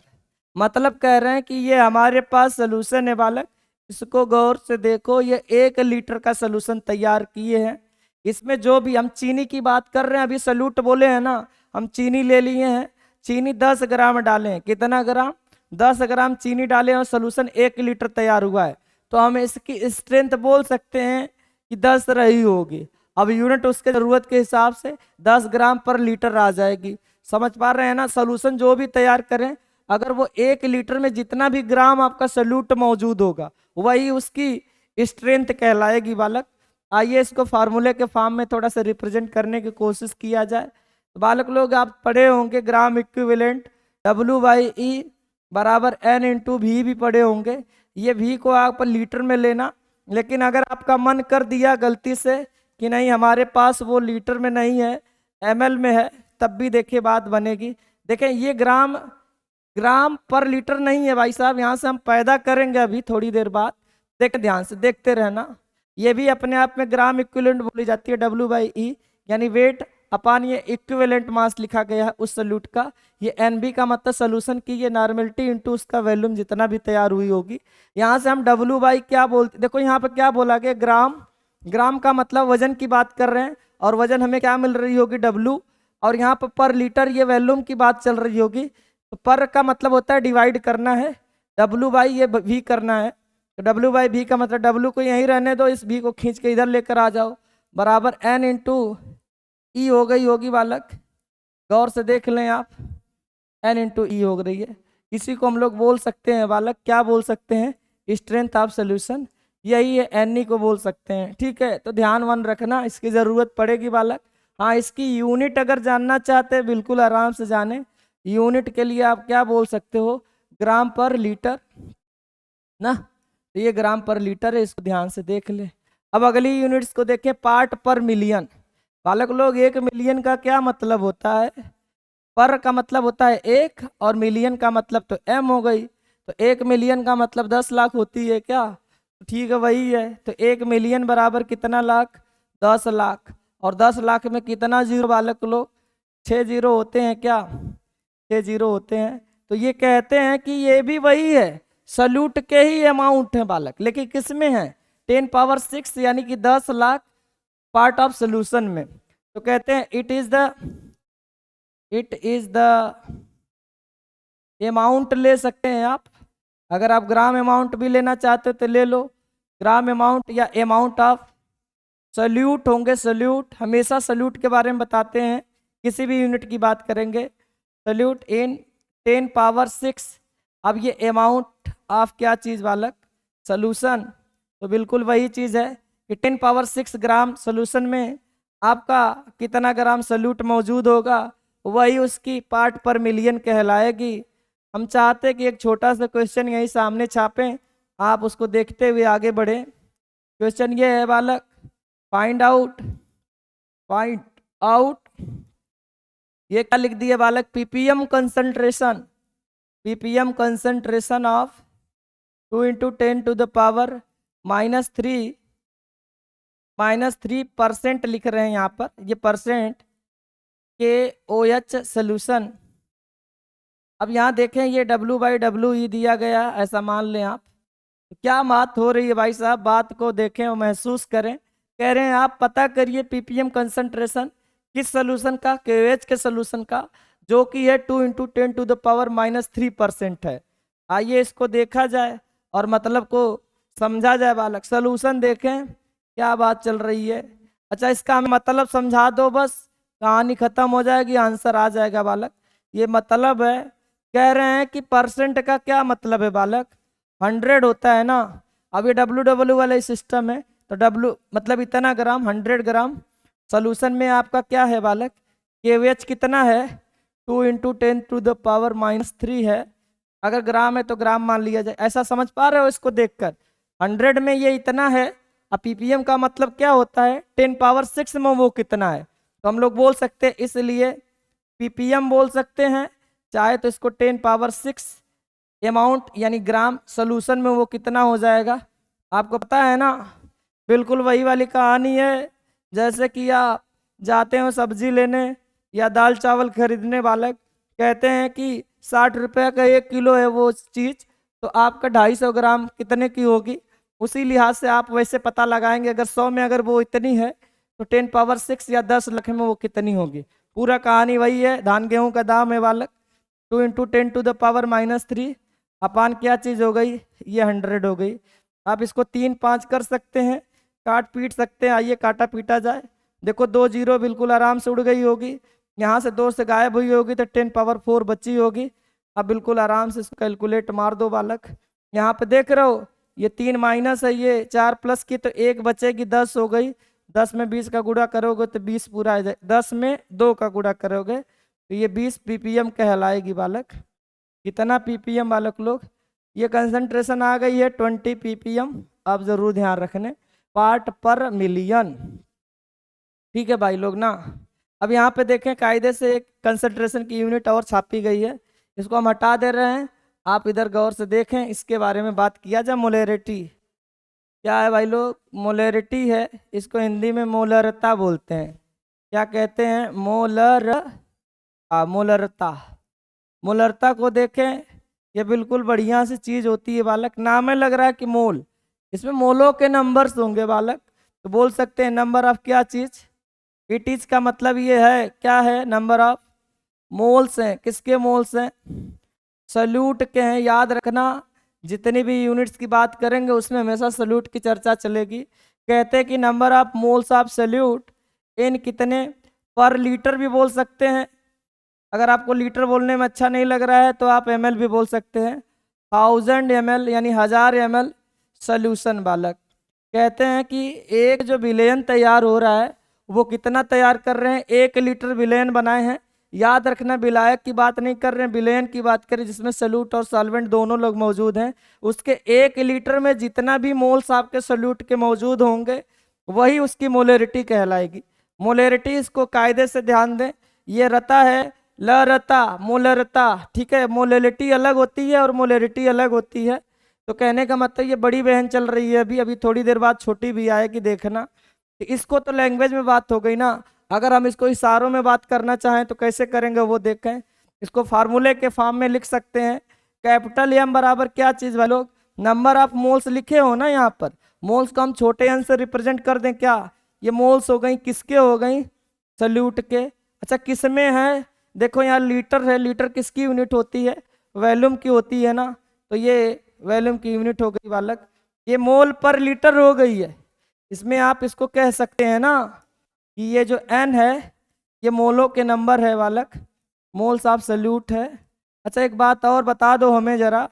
मतलब कह रहे हैं कि ये हमारे पास सोल्यूशन है बालक। इसको गौर से देखो, ये 1 लीटर का सोल्यूशन तैयार किए हैं। इसमें जो भी हम चीनी की बात कर रहे हैं, अभी सल्यूट बोले हैं ना, हम चीनी ले लिए हैं। चीनी 10 ग्राम डाले हैं। कितना ग्राम? 10 ग्राम चीनी डाले और सोल्यूशन 1 लीटर तैयार हुआ है। तो हम इसकी स्ट्रेंथ बोल सकते हैं कि 10 रही होगी। अब यूनिट उसके जरूरत के हिसाब से 10 ग्राम पर लीटर आ जाएगी। समझ पा रहे हैं ना? सोल्यूशन जो भी तैयार करें, अगर वो 1 लीटर में जितना भी ग्राम आपका सल्यूट मौजूद होगा, वही उसकी स्ट्रेंथ कहलाएगी बालक। आइए इसको फार्मूले के फॉर्म में थोड़ा सा रिप्रेजेंट करने की कोशिश किया जाए। तो बालक लोग आप पढ़े होंगे ग्राम इक्विवेलेंट W/E बराबर N इंटू V भी पढ़े होंगे। ये V को आप लीटर में लेना, लेकिन अगर आपका मन कर दिया गलती से कि नहीं हमारे पास वो लीटर में नहीं है, ml में है, तब भी देखिए बात बनेगी। देखें ये ग्राम पर लीटर नहीं है भाई साहब, यहाँ से हम पैदा करेंगे अभी थोड़ी देर बाद। देख ध्यान से देखते रहना, ये भी अपने आप में ग्राम इक्विवेलेंट बोली जाती है W/E, यानी वेट अपान ये इक्विवेलेंट मास लिखा गया है उस सल्यूट का। ये NB का मतलब सोल्यूशन की ये नॉर्मेलिटी इंटू उसका वॉल्यूम जितना भी तैयार हुई होगी। यहाँ से हम W/ क्या बोलते, देखो यहाँ पर क्या बोला गया, ग्राम। ग्राम का मतलब वजन की बात कर रहे हैं, और वजन हमें क्या मिल रही होगी? W। और यहाँ पर लीटर ये वॉल्यूम की बात चल रही होगी। तो पर का मतलब होता है डिवाइड करना है, W/ ये V करना है। तो W/V का मतलब W को यहीं रहने दो, इस V को खींच के इधर लेकर आ जाओ, बराबर N इंटू E हो गई होगी बालक। गौर से देख लें आप, N इंटू E हो रही है। इसी को हम लोग बोल सकते हैं बालक, क्या बोल सकते हैं? Strength of solution. यही है, NE को बोल सकते हैं। ठीक है, तो ध्यान वन रखना, इसकी ज़रूरत पड़ेगी बालक। हाँ, इसकी यूनिट अगर जानना चाहते हैं बिल्कुल आराम से जाने। यूनिट के लिए आप क्या बोल सकते हो? ग्राम पर लीटर ना। तो ये ग्राम पर लीटर है, इसको ध्यान से देख ले। अब अगली यूनिट्स को देखें, पार्ट पर मिलियन। बालक लोग 1 मिलियन का क्या मतलब होता है? पर का मतलब होता है 1, और मिलियन का मतलब तो M हो गई। तो 1 मिलियन का मतलब 10 लाख होती है क्या? तो ठीक है, वही है। तो 1 मिलियन बराबर कितना लाख? 10 लाख। और 10 लाख में कितना जीरो बालक लोग? 6 जीरो होते हैं क्या? 6 जीरो होते हैं। तो ये कहते हैं कि ये भी वही है, सल्यूट के ही अमाउंट है बालक, लेकिन किस में है? 10⁻6 यानी कि 10 लाख पार्ट ऑफ सोल्यूशन में। तो कहते हैं इट इज द अमाउंट ले सकते हैं आप। अगर आप ग्राम अमाउंट भी लेना चाहते हो तो ले लो, ग्राम अमाउंट या अमाउंट ऑफ सल्यूट होंगे। सल्यूट हमेशा सल्यूट के बारे में बताते हैं, किसी भी यूनिट की बात करेंगे। सल्यूट इन 10⁻6। अब ये अमाउंट ऑफ क्या चीज़ बालक? सोल्यूशन। तो बिल्कुल वही चीज़ है कि 10⁻6 ग्राम सोल्यूशन में आपका कितना ग्राम सल्यूट मौजूद होगा, वही उसकी पार्ट पर मिलियन कहलाएगी। हम चाहते हैं कि एक छोटा सा क्वेश्चन यहीं सामने छापें, आप उसको देखते हुए आगे बढ़े। क्वेश्चन ये है बालक, फाइंड आउट ये क्या लिख दिया बालक? ppm कंसंट्रेशन ऑफ 2 × 10⁻³ लिख रहे हैं यहाँ पर, ये परसेंट के OH सोल्यूशन। अब यहाँ देखें ये W/WE दिया गया, ऐसा मान लें आप। तो क्या बात हो रही है भाई साहब? बात को देखें और महसूस करें। कह रहे हैं आप पता करिए ppm कंसंट्रेशन किस सोल्यूशन का? KOH के सोल्यूशन का, जो कि है 2 × 10⁻³ है। आइए इसको देखा जाए और मतलब को समझा जाए बालक। सोल्यूशन देखें क्या बात चल रही है। अच्छा, इसका हमें मतलब समझा दो, बस कहानी खत्म हो जाएगी, आंसर आ जाएगा बालक। ये मतलब है, कह रहे हैं कि परसेंट का क्या मतलब है बालक? 100 होता है ना। अब ये WW वाला सिस्टम है, तो W मतलब इतना ग्राम, 100 ग्राम। सोल्यूशन में आपका क्या है बालक? KOH कितना है? 2 × 10⁻³ है। अगर ग्राम है तो ग्राम मान लिया जाए। ऐसा समझ पा रहे हो इसको देखकर? 100 में ये इतना है, अब पीपीएम का मतलब क्या होता है, 10⁻6 में वो कितना है। तो हम लोग बोल सकते हैं, इसलिए पीपीएम बोल सकते हैं, चाहे तो इसको 10⁻6 अमाउंट यानी ग्राम, सोल्यूशन में वो कितना हो जाएगा आपको पता है ना। बिल्कुल वही वाली कहानी है, जैसे कि आप जाते हो सब्जी लेने या दाल चावल खरीदने, बालक कहते हैं कि 60 रुपये का 1 किलो है वो चीज़, तो आपका 250 ग्राम कितने की होगी, उसी लिहाज से आप वैसे पता लगाएंगे। अगर 100 में अगर वो इतनी है तो 10⁻6 या 10 लाख में वो कितनी होगी। पूरा कहानी वही है, धान गेहूं का दाम है बालक। 2 × 10⁻³ अपान क्या चीज़ हो गई, ये 100 हो गई। आप इसको 3 5 कर सकते हैं, काट पीट सकते हैं। आइए काटा पीटा जाए। देखो 2 0 बिल्कुल आराम से उड़ गई होगी, यहाँ से 2 से गायब हुई होगी तो 10⁻4 बची होगी। अब बिल्कुल आराम से इसको कैलकुलेट मार दो बालक। यहाँ पे देख रहे हो ये 3 माइनस है, ये 4 प्लस की, तो 1 बचेगी, 10 हो गई। 10 में 20 का गुणा करोगे तो 20 पूरा आ जाए। 10 में 2 का गुणा करोगे तो ये 20 पीपीएम कहलाएगी बालक। कितना पीपीएम बालक लोग, ये कंसंट्रेशन आ गई है 20 पीपीएम। आप जरूर ध्यान रखने, पार्ट पर मिलियन। ठीक है भाई लोग ना। अब यहाँ पे देखें, कायदे से एक कंसंट्रेशन की यूनिट और छापी गई है, इसको हम हटा दे रहे हैं। आप इधर गौर से देखें, इसके बारे में बात किया जाए। मोलरिटी क्या है भाई लोग, मोलरिटी है, इसको हिंदी में मोलरता बोलते हैं। क्या कहते हैं, मोलरता। मोलरता को देखें, ये बिल्कुल बढ़िया सी चीज होती है बालक। नाम में लग रहा है कि मोल, इसमें मोलों के नंबर्स होंगे बालक। तो बोल सकते हैं नंबर ऑफ क्या चीज, इट इज का मतलब ये है, क्या है, नंबर ऑफ मोल्स हैं। किसके मोल्स हैं, सल्यूट के हैं। याद रखना, जितनी भी यूनिट्स की बात करेंगे उसमें हमेशा सल्यूट की चर्चा चलेगी। कहते हैं कि number of moles of solute इन कितने पर लीटर भी बोल सकते हैं। अगर आपको लीटर बोलने में अच्छा नहीं लग रहा है तो आप ml भी बोल सकते हैं। 1000 ml यानी 1000 ml सॉल्यूशन बालक। कहते हैं कि एक जो विलेयन तैयार हो रहा है वो कितना तैयार कर रहे हैं, 1 लीटर विलेयन बनाए हैं। याद रखना, विलायक की बात नहीं कर रहे हैं, विलेयन की बात करें जिसमें सल्यूट और सॉल्वेंट दोनों लोग मौजूद हैं। उसके 1 लीटर में जितना भी मोल्स आपके सल्यूट के मौजूद होंगे वही उसकी मोलरिटी कहलाएगी। मोलरिटी, इसको कायदे से ध्यान दें, ये रता है लरता, मोलरता। ठीक है, मोलरिटी अलग होती है और मोलरिटी अलग होती है। तो कहने का मतलब ये बड़ी बहन चल रही है अभी, अभी थोड़ी देर बाद छोटी भी आएगी, देखना। इसको तो लैंग्वेज में बात हो गई ना। अगर हम इसको इशारों में बात करना चाहें तो कैसे करेंगे वो देखें। इसको फार्मूले के फॉर्म में लिख सकते हैं। कैपिटल एम बराबर क्या चीज़ भाई लोग, नंबर ऑफ मोल्स लिखे हो ना यहाँ पर, मोल्स को हम छोटे एन से रिप्रेजेंट कर दें क्या, ये मोल्स हो गई, किसके हो गई, सल्यूट के। अच्छा किस में है, देखो यहाँ लीटर है, लीटर किसकी यूनिट होती है, वॉल्यूम की होती है ना, तो ये वॉल्यूम की यूनिट हो गई बालक। ये मोल पर लीटर हो गई है। इसमें आप इसको कह सकते हैं ना कि ये जो एन है ये मोलों के नंबर है बालक, मोल्स ऑफ सल्यूट है। अच्छा एक बात और बता दो हमें जरा,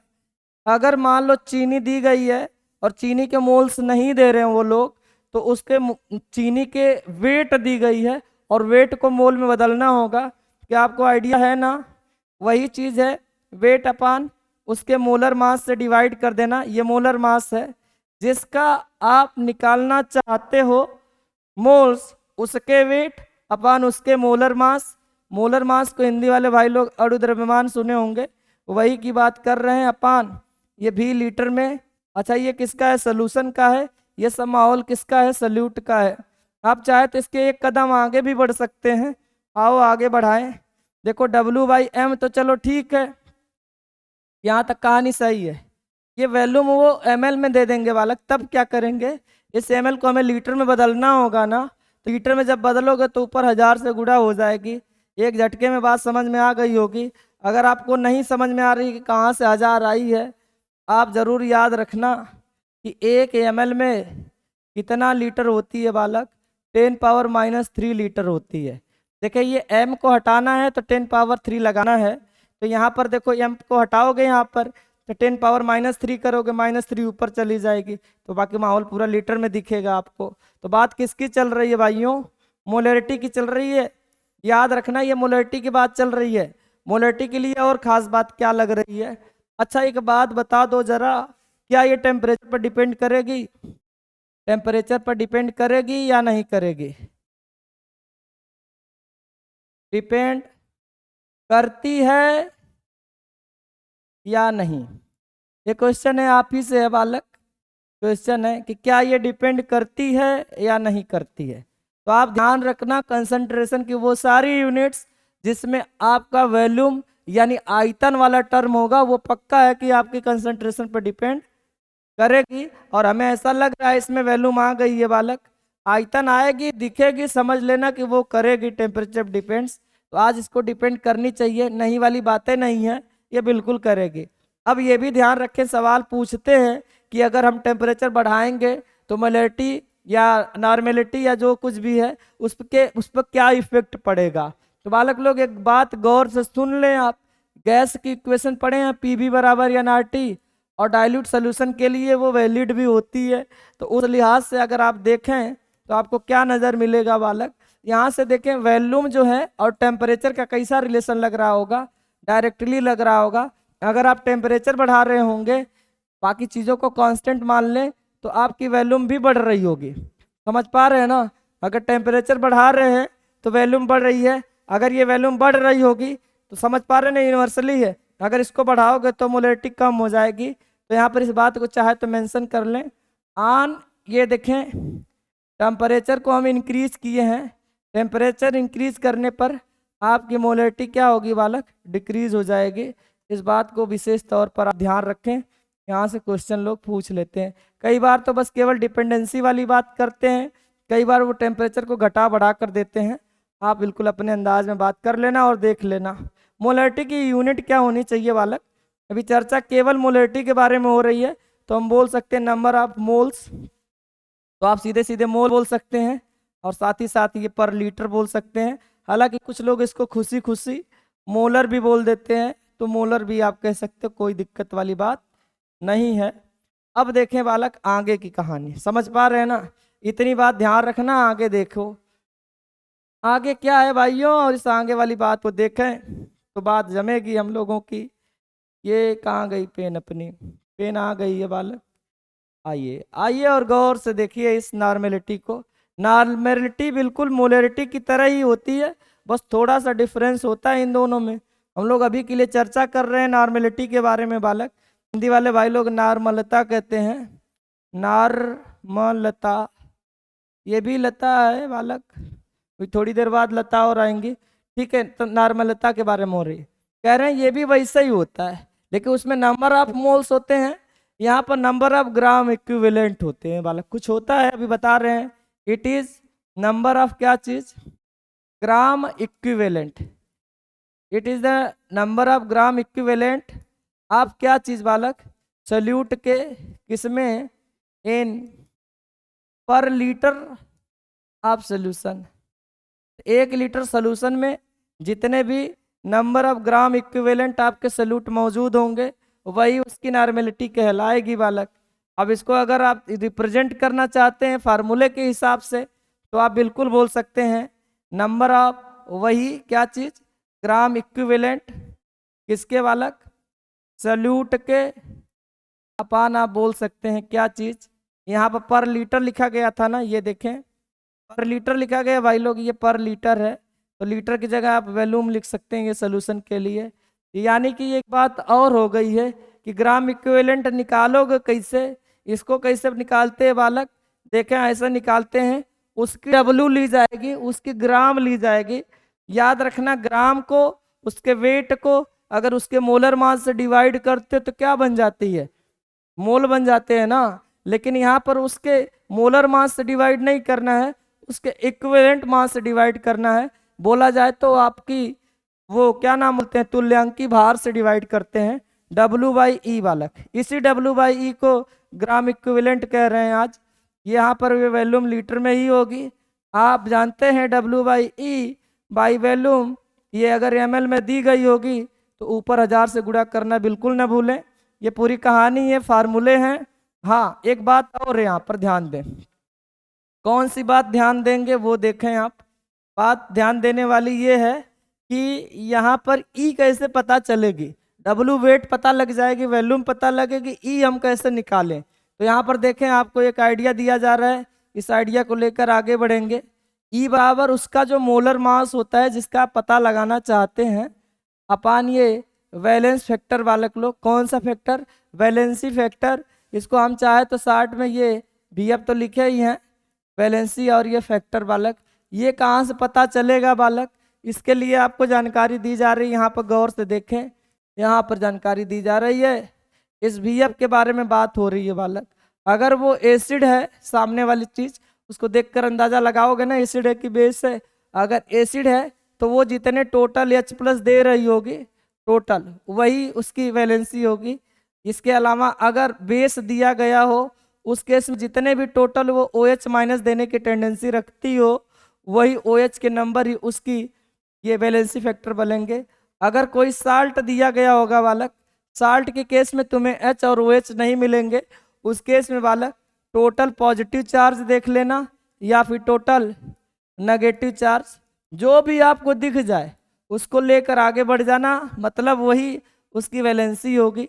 अगर मान लो चीनी दी गई है और चीनी के मोल्स नहीं दे रहे हैं वो लोग, तो उसके चीनी के वेट दी गई है और वेट को मोल में बदलना होगा। क्या आपको आइडिया है ना, वही चीज़ है, वेट अपान उसके मोलर मास से डिवाइड कर देना। ये मोलर मास है जिसका आप निकालना चाहते हो मोल्स, उसके वेट अपान उसके मोलर मास। मोलर मास को हिंदी वाले भाई लोग अणु द्रव्यमान सुने होंगे, वही की बात कर रहे हैं अपान ये भी लीटर में। अच्छा ये किसका है, सोल्यूशन का है। ये सब माहौल किसका है, सल्यूट का है। आप चाहे तो इसके एक कदम आगे भी बढ़ सकते हैं, आओ आगे बढ़ाएं। देखो W/m तो चलो ठीक है, यहाँ तक कहानी सही है। ये वैल्यूम वो ml में दे देंगे बालक, तब क्या करेंगे, इस ml को हमें लीटर में बदलना होगा ना। तो लीटर में जब बदलोगे तो ऊपर 1000 से गुणा हो जाएगी। एक झटके में बात समझ में आ गई होगी। अगर आपको नहीं समझ में आ रही कि कहाँ से 1000 आई है, आप ज़रूर याद रखना कि 1 ml में कितना लीटर होती है बालक, 10⁻³ लीटर होती है। देखिए ये m को हटाना है तो 10⁻³ लगाना है। तो यहाँ पर देखो m को हटाओगे यहाँ पर तो 10⁻³ करोगे, -3 ऊपर चली जाएगी, तो बाकी माहौल पूरा लीटर में दिखेगा आपको। तो बात किसकी चल रही है भाइयों, मोलरिटी की चल रही है। याद रखना ये मोलरिटी की बात चल रही है। मोलरिटी के लिए और खास बात क्या लग रही है? अच्छा एक बात बता दो जरा, क्या ये टेम्परेचर पर डिपेंड करेगी? टेम्परेचर पर डिपेंड करेगी या नहीं करेगी? डिपेंड करती है या नहीं? ये क्वेश्चन है, आप ही से है बालक। क्वेश्चन है कि क्या ये डिपेंड करती है या नहीं करती है। तो आप ध्यान रखना, कंसंट्रेशन की वो सारी यूनिट्स जिसमें आपका वॉल्यूम यानी आयतन वाला टर्म होगा, वो पक्का है कि आपकी कंसंट्रेशन पर डिपेंड करेगी। और हमें ऐसा लग रहा है इसमें वॉल्यूम आ गई है बालक, आयतन आएगी दिखेगी, समझ लेना कि वो करेगी टेम्परेचर डिपेंड्स। तो आज इसको डिपेंड करनी चाहिए, नहीं वाली बातें नहीं है, ये बिल्कुल करेगी। अब ये भी ध्यान रखें, सवाल पूछते हैं कि अगर हम टेम्परेचर बढ़ाएंगे तो मोलरिटी या नॉर्मेलिटी या जो कुछ भी है उस पर क्या इफेक्ट पड़ेगा। तो बालक लोग एक बात गौर से सुन लें आप, गैस की इक्वेशन पढ़े हैं, पीवी बराबर एन आर टी, और डाइल्यूट सोल्यूशन के लिए वो वैलिड भी होती है। तो उस लिहाज से अगर आप देखें तो आपको क्या नज़र मिलेगा बालक, यहाँ से देखें वॉल्यूम जो है और टेम्परेचर का कैसा रिलेशन लग रहा होगा, डायरेक्टली लग रहा होगा। अगर आप टेम्परेचर बढ़ा रहे होंगे, बाकी चीज़ों को कांस्टेंट मान लें, तो आपकी वॉल्यूम भी बढ़ रही होगी। समझ पा रहे हैं ना? अगर टेम्परेचर बढ़ा रहे हैं तो वॉल्यूम बढ़ रही है, अगर ये वॉल्यूम बढ़ रही होगी तो समझ पा रहे हैं ना, यूनिवर्सली है। अगर इसको बढ़ाओगे तो मोलरिटी कम हो जाएगी। तो यहाँ पर इस बात को चाहे तो मेंशन कर लें ऑन। ये देखें टेम्परेचर को हम इंक्रीज किए हैं, टेम्परेचर इंक्रीज करने पर आपकी मोलरिटी क्या होगी बालक? डिक्रीज हो जाएगी। इस बात को विशेष तौर पर आप ध्यान रखें, यहाँ से क्वेश्चन लोग पूछ लेते हैं। कई बार तो बस केवल डिपेंडेंसी वाली बात करते हैं, कई बार वो टेम्परेचर को घटा बढ़ा कर देते हैं। आप बिल्कुल अपने अंदाज में बात कर लेना और देख लेना। मोलरिटी की यूनिट क्या होनी चाहिए बालक? अभी चर्चा केवल मोलरिटी के बारे में हो रही है, तो हम बोल सकते हैं नंबर ऑफ मोल्स, तो आप सीधे सीधे मोल बोल सकते हैं, और साथ ही साथ ये पर लीटर बोल सकते हैं। हालांकि कुछ लोग इसको खुशी खुशी मोलर भी बोल देते हैं, तो मोलर भी आप कह सकते हो, कोई दिक्कत वाली बात नहीं है। अब देखें बालक आगे की कहानी, समझ पा रहे हैं ना? इतनी बात ध्यान रखना, आगे देखो आगे क्या है भाइयों, और इस आगे वाली बात को देखें तो बात जमेगी हम लोगों की। ये कहाँ गई पेन? अपनी पेन आ गई है बालक। आइए आइए और गौर से देखिए इस नॉर्मेलिटी को। नॉर्मेलिटी बिल्कुल मोलरिटी की तरह ही होती है, बस थोड़ा सा डिफरेंस होता है इन दोनों में। हम लोग अभी के लिए चर्चा कर रहे हैं नॉर्मेलिटी के बारे में बालक। हिंदी वाले भाई लोग नॉर्मलता कहते हैं, नॉर्मलता, ये भी लता है बालक, थोड़ी देर बाद लता और आएंगी, ठीक है। तो नॉर्मलता के बारे में हो रही है, कह रहे हैं ये भी वैसा ही होता है, लेकिन उसमें नंबर ऑफ मोल्स होते हैं, यहाँ पर नंबर ऑफ ग्राम इक्विवेलेंट होते हैं बालक। कुछ होता है अभी बता रहे हैं, इट इज नंबर ऑफ क्या चीज? Gram equivalent. It is the number of gram equivalent आप क्या चीज बालक? सल्यूट के किसमें? इन पर litre of solution. 1 litre solution में जितने भी नंबर ऑफ ग्राम इक्विवेलेंट आपके सल्यूट मौजूद होंगे, वही उसकी नॉर्मेलिटी कहलाएगी बालक। अब इसको अगर आप रिप्रेजेंट करना चाहते हैं फार्मूले के हिसाब से, तो आप बिल्कुल बोल सकते हैं नंबर ऑफ, वही क्या चीज? ग्राम इक्विवेलेंट किसके बालक? सल्यूट के अपान आप बोल सकते हैं क्या चीज? यहाँ पर लीटर लिखा गया था ना, ये देखें पर लीटर लिखा गया भाई लोग, ये पर लीटर है, तो लीटर की जगह आप वॉल्यूम लिख सकते हैं ये सोल्यूशन के लिए। यानी कि एक बात और हो गई है कि ग्राम इक्विवेलेंट निकालोगे कैसे? इसको कैसे निकालते हैं बालक? देखें ऐसा निकालते हैं, उसकी डब्लू ली जाएगी, उसकी ग्राम ली जाएगी। याद रखना ग्राम को, उसके वेट को अगर उसके मोलर मास से डिवाइड करते तो क्या बन जाती है? मोल बन जाते हैं ना। लेकिन यहाँ पर उसके मोलर मास से डिवाइड नहीं करना है, उसके इक्विवेलेंट मास से डिवाइड करना है। बोला जाए तो आपकी वो क्या नाम बोलते हैं, तुल्यांकी भार से डिवाइड करते हैं, W/E बालक। इसी W/E को ग्राम इक्विवेलेंट कह रहे हैं आज। यहाँ पर वे वॉल्यूम लीटर में ही होगी। आप जानते हैं W/E बाई वॉल्यूम, ये अगर ml में दी गई होगी तो ऊपर 1000 से गुणा करना बिल्कुल ना भूलें। ये पूरी कहानी है, फार्मूले हैं। हाँ एक बात और यहाँ पर ध्यान दें, कौन सी बात ध्यान देंगे वो देखें आप। बात ध्यान देने वाली ये है कि यहाँ पर ई कैसे पता चलेगी, डब्ल्यू वेट पता लग जाएगी, वॉल्यूम पता लगेगी, ई हम कैसे निकालें। तो यहाँ पर देखें आपको एक आइडिया दिया जा रहा है, इस आइडिया को लेकर आगे बढ़ेंगे। ई बराबर उसका जो मोलर मास होता है जिसका आप पता लगाना चाहते हैं अपान ये वैलेंस फैक्टर बालक लोग। कौन सा फैक्टर? Valency factor. इसको हम चाहे तो शार्ट में ये भी अब तो लिखे ही हैं वैलेंसी और ये फैक्टर बालक। ये कहाँ से पता चलेगा बालक? इसके लिए आपको जानकारी दी जा रही है, यहाँ पर गौर से देखें, यहाँ पर जानकारी दी जा रही है, इस VF के बारे में बात हो रही है बालक। अगर वो एसिड है, सामने वाली चीज उसको देखकर अंदाजा लगाओगे ना एसिड है कि बेस है। अगर एसिड है तो वो जितने टोटल H+ दे रही होगी टोटल, वही उसकी वैलेंसी होगी। इसके अलावा अगर बेस दिया गया हो उस केस में जितने भी टोटल वो OH- देने की टेंडेंसी रखती हो वही OH के नंबर ही उसकी ये वैलेंसी फैक्टर बनेंगे। अगर कोई साल्ट दिया गया होगा बालक, साल्ट के केस में तुम्हें H और OH नहीं मिलेंगे, उस केस में बालक टोटल पॉजिटिव चार्ज देख लेना या फिर टोटल नेगेटिव चार्ज, जो भी आपको दिख जाए उसको लेकर आगे बढ़ जाना, मतलब वही उसकी वैलेंसी होगी,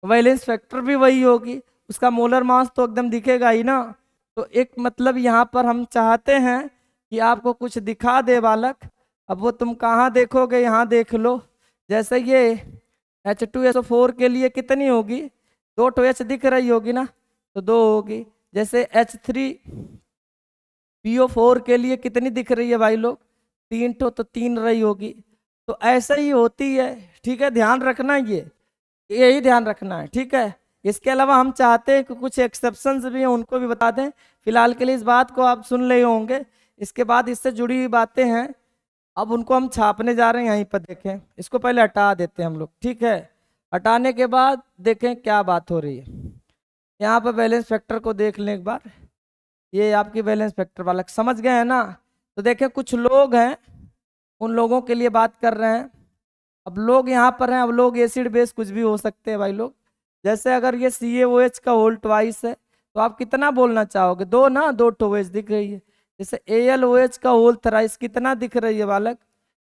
वैलेंस फैक्टर भी वही होगी, उसका मोलर मास तो एकदम दिखेगा ही ना। तो एक मतलब यहाँ पर हम चाहते हैं कि आपको कुछ दिखा दे बालक। अब वो तुम कहाँ देखोगे, यहाँ देख लो। जैसे ये H2SO4 के लिए कितनी होगी? 2 तो H दिख रही होगी ना, तो 2 होगी। जैसे H3PO4 के लिए कितनी दिख रही है भाई लोग? 3 तो 3 रही होगी। तो ऐसा ही होती है, ठीक है, ध्यान रखना ये, यही ध्यान रखना है, ठीक है। इसके अलावा हम चाहते हैं कि कुछ एक्सेप्शंस भी हैं उनको भी बता दें। फिलहाल के लिए इस बात को आप सुन रहे होंगे, इसके बाद इससे जुड़ी हुई बातें हैं, अब उनको हम छापने जा रहे हैं यहीं पर। देखें, इसको पहले हटा देते हैं हम लोग, ठीक है। हटाने के बाद देखें क्या बात हो रही है। यहाँ पर बैलेंस फैक्टर को देख लें एक बार, ये आपकी बैलेंस फैक्टर वाला समझ गए हैं ना। तो देखें कुछ लोग हैं, उन लोगों के लिए बात कर रहे हैं। अब लोग यहाँ पर हैं, अब लोग एसिड बेस कुछ भी हो सकते हैं भाई लोग। जैसे अगर ये CaOH का होल ट्वाइस है तो आप कितना बोलना चाहोगे? 2 ना, 2 तो OH दिख रही है। जैसे AlOH का होल थराइस कितना दिख रही है बालक?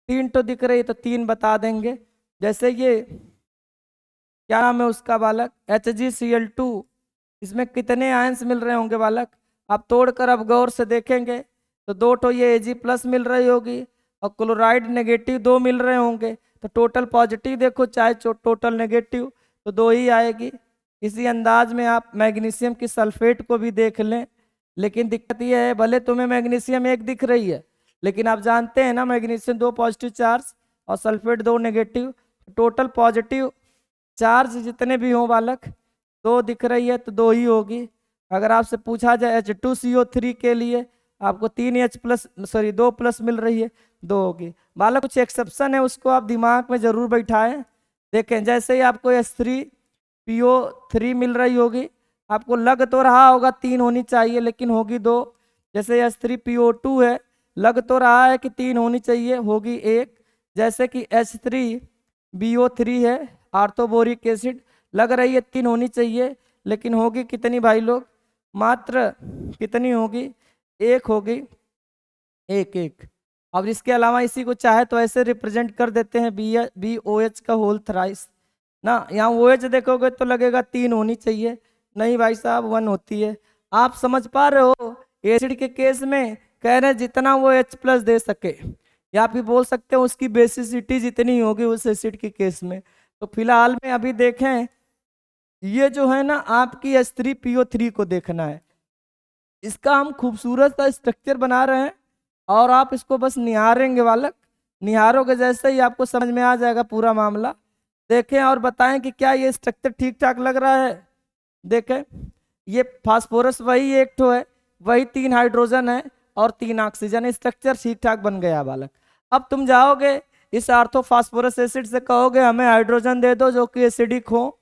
3 तो दिख रही है, तो 3 बता देंगे। जैसे ये क्या नाम है उसका बालक? HgCl2, इसमें कितने आयंस मिल रहे होंगे बालक? आप तोड़कर अब गौर से देखेंगे तो 2 तो ये Ag+ मिल रही होगी और क्लोराइड नेगेटिव 2 मिल रहे होंगे। तो टोटल पॉजिटिव देखो चाहे टोटल नेगेटिव, तो 2 ही आएगी। इसी अंदाज में आप मैग्नीशियम की सल्फेट को भी देख लें, लेकिन दिक्कत यह है भले तुम्हें मैग्नीशियम 1 दिख रही है, लेकिन आप जानते हैं ना मैग्नीशियम 2 पॉजिटिव चार्ज और sulphate 2 negative, total positive charge जितने भी हों बालक 2 दिख रही है तो 2 ही होगी। अगर आपसे पूछा जाए H2CO3 के लिए आपको 2+ मिल रही है, 2 होगी बालक। कुछ एक्सेप्शन है उसको आप दिमाग में जरूर बैठाएं। देखें, जैसे ही आपको H3PO3 मिल रही होगी, आपको लग तो रहा होगा 3 होनी चाहिए लेकिन होगी 2। जैसे H3PO2 है, लग तो रहा है कि 3 होनी चाहिए, होगी 1। जैसे कि H3BO3 है, आर्थोबोरिक एसिड, लग रही है 3 होनी चाहिए लेकिन होगी कितनी भाई लोग? मात्र कितनी होगी? 1 होगी, 1। अब इसके अलावा इसी को चाहे तो ऐसे रिप्रेजेंट कर देते हैं BOH का होल थराइस ना। यहाँ OH देखोगे तो लगेगा 3 होनी चाहिए, नहीं भाई साहब 1 होती है। आप समझ पा रहे हो? एसिड के केस में कह रहे हैं जितना वो H+ दे सके, या फिर बोल सकते हैं उसकी बेसिसिटी जितनी होगी उस एसिड के केस में। तो फिलहाल में अभी देखें, ये जो है ना आपकी H3PO3 को देखना है, इसका हम खूबसूरत सा स्ट्रक्चर बना रहे हैं और आप इसको बस निहारेंगे बालक। निहारोगे जैसे ही आपको समझ में आ जाएगा पूरा मामला। देखें और बताएं कि क्या ये स्ट्रक्चर ठीक ठाक लग रहा है। देखें, ये फास्फोरस वही एक ठो है, वही 3 हाइड्रोजन है और 3 ऑक्सीजन, स्ट्रक्चर ठीक ठाक बन गया बालक। अब तुम जाओगे इस आर्थोफास्फोरस एसिड से कहोगे हमें हाइड्रोजन दे दो जो कि एसिडिक हो,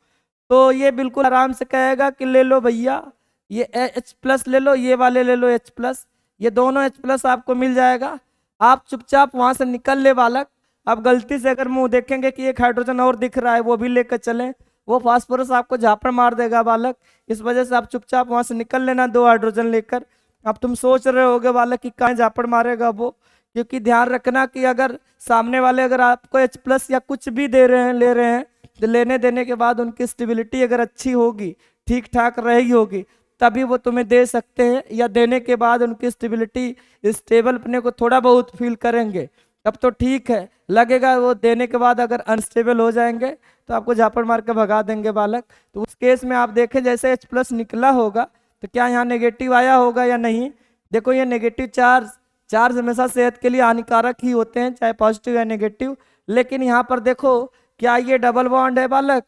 तो ये बिल्कुल आराम से कहेगा कि ले लो भैया, ये H+ ले लो, ये वाले ले लो H+, ये दोनों H+ आपको मिल जाएगा। आप चुपचाप वहां से निकल ले बालक। आप गलती से अगर मुंह देखेंगे कि एक हाइड्रोजन और दिख रहा है वो भी लेकर चलें, वो फास्फोरस आपको झापड़ मार देगा बालक। इस वजह से आप चुपचाप वहां से निकल लेना 2 हाइड्रोजन लेकर। अब तुम सोच रहे होगे बालक कि कहाँ झापड़ मारेगा वो, क्योंकि ध्यान रखना कि अगर सामने वाले अगर आपको H+ या कुछ भी दे रहे हैं ले रहे हैं, तो लेने देने के बाद उनकी स्टेबिलिटी अगर अच्छी होगी, ठीक ठाक रही होगी, तभी वो तुम्हें दे सकते हैं, या देने के बाद उनकी स्टेबिलिटी स्टेबल अपने को थोड़ा बहुत फील करेंगे तब तो ठीक है, लगेगा वो देने के बाद अगर अनस्टेबल हो जाएंगे तो आपको झापड़ मार के भगा देंगे बालक। तो उस केस में आप देखें जैसे H+ निकला होगा तो क्या यहाँ नेगेटिव आया होगा या नहीं। देखो ये नेगेटिव चार्ज हमेशा सेहत के लिए हानिकारक ही होते हैं, चाहे पॉजिटिव या नेगेटिव। लेकिन यहाँ पर देखो क्या ये डबल बॉन्ड है बालक,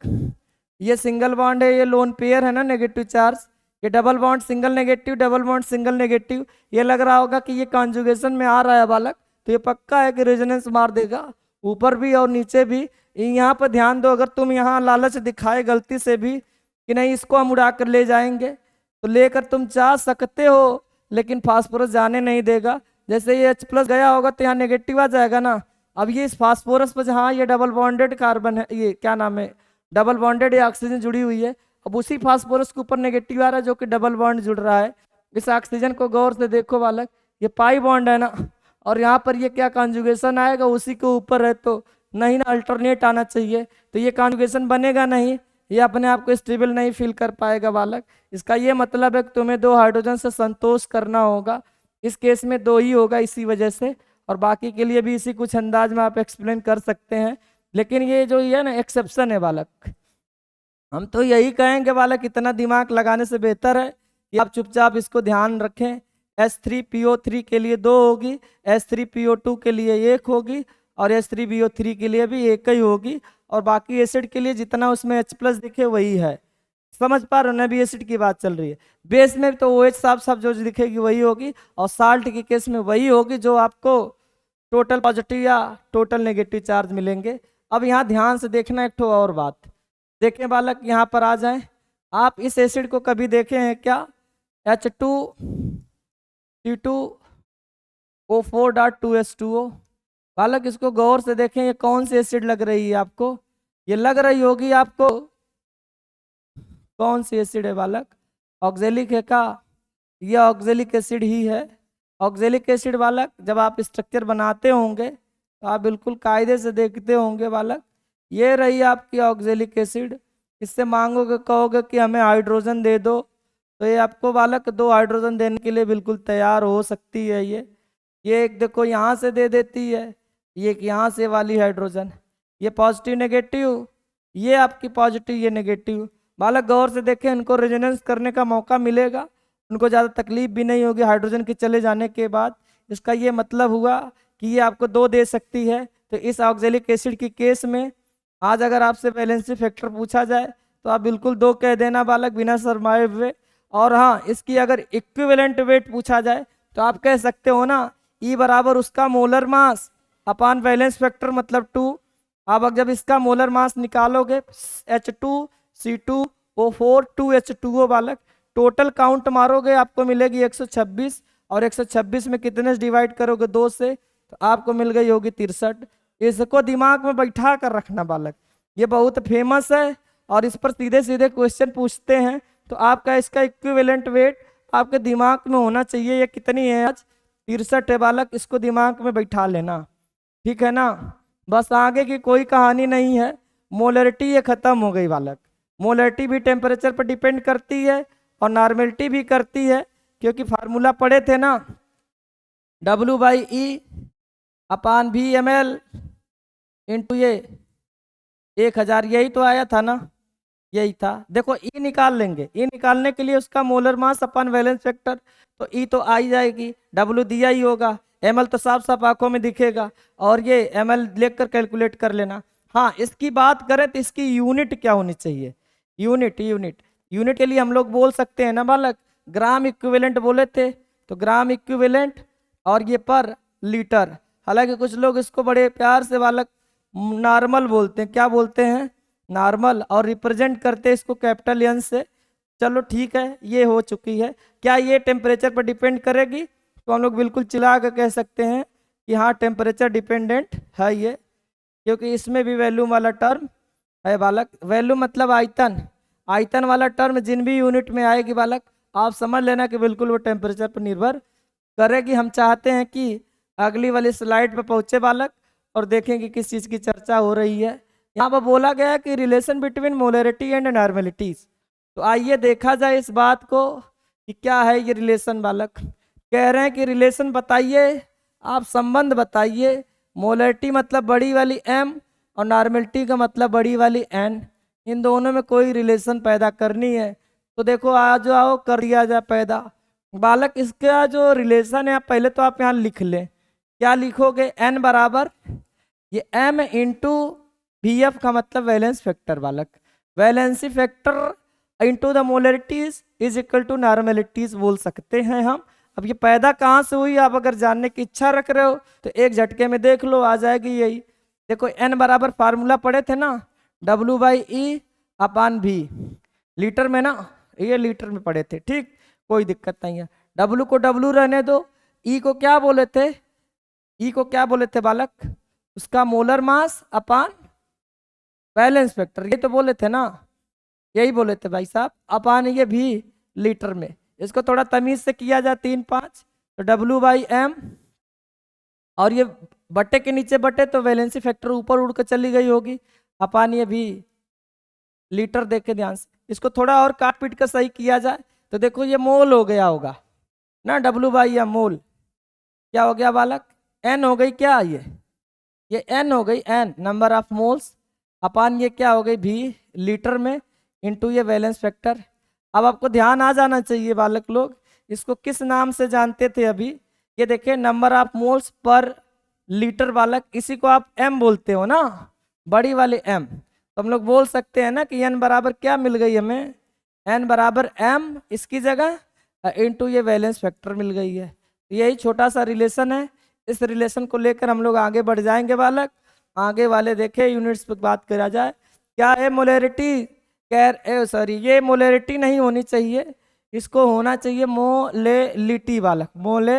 ये सिंगल बॉन्ड है, ये लोन पेयर है ना नेगेटिव चार्ज, ये double bond single negative, double bond single negative. ये लग रहा होगा कि ये कॉन्जुगेशन में आ रहा है बालक, तो ये पक्का है कि रेजोनेंस मार देगा ऊपर भी और नीचे भी। यहाँ पर ध्यान दो, अगर तुम यहाँ लालच दिखाए गलती से भी कि नहीं इसको हम उड़ा कर ले जाएंगे, तो लेकर तुम जा सकते हो, लेकिन फास्फोरस जाने नहीं देगा। जैसे ये H+ गया होगा तो यहाँ नेगेटिव आ जाएगा ना। अब ये इस फास्फोरस पर जहाँ ये डबल बॉन्डेड कार्बन है, ये क्या नाम है, डबल बॉन्डेड या ऑक्सीजन जुड़ी हुई है, अब उसी फास्फोरस के ऊपर नेगेटिव आ रहा है जो कि डबल बॉन्ड जुड़ रहा है। इस ऑक्सीजन को गौर से देखो बालक, ये पाई बॉन्ड है ना, और यहाँ पर ये क्या कॉन्जुगेशन आएगा उसी के ऊपर है, तो नहीं ना, अल्टरनेट आना चाहिए, तो ये कॉन्जुगेशन बनेगा नहीं, ये अपने आप को स्टेबल नहीं फील कर पाएगा बालक। इसका ये मतलब है कि तुम्हें 2 हाइड्रोजन से संतोष करना होगा। इस केस में 2 ही होगा इसी वजह से, और बाकी के लिए भी इसी कुछ अंदाज में आप एक्सप्लेन कर सकते हैं। लेकिन ये जो ये ना एक्सेप्शन है बालक, हम तो यही कहेंगे बालक इतना दिमाग लगाने से बेहतर है कि आप चुपचाप इसको ध्यान रखें। H3PO3 के लिए 2 होगी, H3PO2 के लिए 1 होगी, और H3BO3 के लिए भी 1 ही होगी, और बाकी एसिड के लिए जितना उसमें H+ दिखे वही है। समझ पा रहे हो ना, भी एसिड की बात चल रही है। बेस में तो OH साफ साफ जो दिखेगी वही होगी, और साल्ट के केस में वही होगी जो आपको टोटल पॉजिटिव या टोटल नेगेटिव चार्ज मिलेंगे। अब यहाँ ध्यान से देखना एक ठो और बात, देखें बालक, यहाँ पर आ जाएं आप, इस एसिड को कभी देखे हैं क्या, H2C2O4.2H2O। बालक इसको गौर से देखें, ये कौन सी एसिड लग रही है आपको, ये लग रही होगी आपको कौन सी एसिड है बालक, ऑक्जेलिक है का, यह ऑक्जेलिक एसिड ही है। ऑक्जेलिक एसिड बालक जब आप स्ट्रक्चर बनाते होंगे तो आप बिल्कुल कायदे से देखते होंगे बालक, ये रही आपकी ऑक्जेलिक एसिड। इससे मांगोगे कहोगे कि हमें हाइड्रोजन दे दो, तो ये आपको बालक 2 हाइड्रोजन देने के लिए बिल्कुल तैयार हो सकती है। ये एक देखो यहाँ से दे देती है, ये एक यहाँ से वाली हाइड्रोजन, ये पॉजिटिव नेगेटिव, ये आपकी पॉजिटिव ये नेगेटिव। बालक गौर से देखें, इनको रेजोनेंस करने का मौका मिलेगा, उनको ज़्यादा तकलीफ भी नहीं होगी हाइड्रोजन के चले जाने के बाद। इसका ये मतलब हुआ कि ये आपको 2 दे सकती है। तो इस ऑक्जेलिक एसिड की केस में आज अगर आपसे वैलेंसी फैक्टर पूछा जाए तो आप बिल्कुल 2 कह देना बालक, बिना शर्माए हुए। और हाँ, इसकी अगर इक्विवेलेंट वेट पूछा जाए तो आप कह सकते हो ना, E बराबर उसका मोलर मास अपान वैलेंस फैक्टर मतलब 2। अब जब इसका मोलर मास निकालोगे H2C2O4 2H2O बालक, टोटल काउंट मारोगे आपको मिलेगी 126, और 126 में कितने से डिवाइड करोगे 2 से, तो आपको मिल गई होगी 63। इसको दिमाग में बैठा कर रखना बालक, ये बहुत फेमस है और इस पर सीधे सीधे क्वेश्चन पूछते हैं। तो आपका इसका इक्विवेलेंट वेट आपके दिमाग में होना चाहिए, ये कितनी है आज 63 है बालक, इसको दिमाग में बैठा लेना, ठीक है ना। बस आगे की कोई कहानी नहीं है। मोलरिटी ये खत्म हो गई बालक, मोलरिटी भी टेम्परेचर पर डिपेंड करती है और नॉर्मेलिटी भी करती है, क्योंकि फार्मूला पढ़े थे ना, W/E अपान VmL इंटू ये 1000, यही तो आया था ना, यही था। देखो E निकाल लेंगे, E निकालने के लिए उसका मोलर मास अपन वैलेंस फैक्टर, तो E तो आ ही जाएगी, W दिया ही होगा, ml तो साफ साफ आंखों में दिखेगा, और ये ml लेकर कैलकुलेट कर लेना। हाँ, इसकी बात करें तो इसकी यूनिट क्या होनी चाहिए, यूनिट के लिए हम लोग बोल सकते हैं ना बालक, ग्राम इक्विवेलेंट बोले थे, तो ग्राम इक्विवेलेंट और ये पर लीटर। हालांकि कुछ लोग इसको बड़े प्यार से बालक नॉर्मल बोलते हैं, क्या बोलते हैं, नॉर्मल, और रिप्रेजेंट करते हैं इसको कैपिटल एन से। चलो ठीक है, ये हो चुकी है। क्या ये टेम्परेचर पर डिपेंड करेगी, तो हम लोग बिल्कुल चिल्ला कर कह सकते हैं कि हाँ टेम्परेचर डिपेंडेंट है ये, क्योंकि इसमें भी वैल्यूम वाला टर्म है बालक। वैल्यूम मतलब आयतन, आयतन वाला टर्म जिन भी यूनिट में आएगी बालक, आप समझ लेना कि बिल्कुल वो टेम्परेचर पर निर्भर करेगी। हम चाहते हैं कि अगली वाली स्लाइड पे पहुंचे बालक और देखें कि किस चीज की चर्चा हो रही है। यहाँ पर बोला गया है कि रिलेशन बिटवीन मोलरिटी एंड नॉर्मेलिटीज। तो आइए देखा जाए इस बात को कि क्या है ये रिलेशन बालक। कह रहे हैं कि रिलेशन बताइए, आप संबंध बताइए। मोलरिटी मतलब बड़ी वाली एम और नॉर्मेलिटी का मतलब बड़ी वाली एन, इन दोनों में कोई रिलेशन पैदा करनी है। तो देखो आ जाओ कर दिया जाए पैदा बालक। इसका जो रिलेशन है पहले तो आप यहाँ लिख लें। क्या लिखोगे? एन बराबर ये एम इंटू वी एफ का मतलब वैलेंस फैक्टर बालक। Valency factor into the molarities is equal to normalities बोल सकते हैं हम। अब ये पैदा कहाँ से हुई, आप अगर जानने की इच्छा रख रहे हो तो एक झटके में देख लो, आ जाएगी यही। देखो एन बराबर फार्मूला पढ़े थे ना, डब्ल्यू बाई ई अपान भी, लीटर में ना, ये लीटर में पढ़े थे, ठीक, कोई दिक्कत नहीं है। डब्लू को डब्लू रहने दो। ई को क्या बोले थे? ई को क्या बोले थे बालक? उसका मोलर मास अपान बैलेंस फैक्टर, ये तो बोले थे ना, यही बोले थे भाई साहब। अपान ये भी लीटर में। इसको थोड़ा तमीज से किया जाए 3-5, तो डब्लू बाई एम और ये बट्टे के नीचे बट्टे तो वैलेंसी फैक्टर ऊपर उड़ कर चली गई होगी, अपान ये भी लीटर। देखे ध्यान से, इसको थोड़ा और काट पीट कर सही किया जाए तो देखो ये मोल हो गया होगा ना, डब्लू बाई एम मोल। क्या हो गया बालक? एन हो गई क्या, ये एन हो गई, एन नंबर ऑफ मोल्स अपान ये क्या हो गई भी लीटर में इंटू ये वैलेंस फैक्टर। अब आपको ध्यान आ जाना चाहिए बालक लोग, इसको किस नाम से जानते थे अभी? ये देखिए number of moles per litre बालक, इसी को आप एम बोलते हो ना, बड़ी वाली एम। तो हम लोग बोल सकते हैं ना कि एन बराबर क्या मिल गई हमें? एन बराबर एम इसकी जगह इंटू ये वैलेंस फैक्टर मिल गई है। यही छोटा सा रिलेशन है। इस रिलेशन को लेकर हम लोग आगे बढ़ जाएंगे बालक। आगे वाले देखे यूनिट्स पर बात करा जाए। क्या है मोलरिटी? सॉरी, ये मोलरिटी नहीं होनी चाहिए, इसको होना चाहिए मोलेलिटी बालक। मोले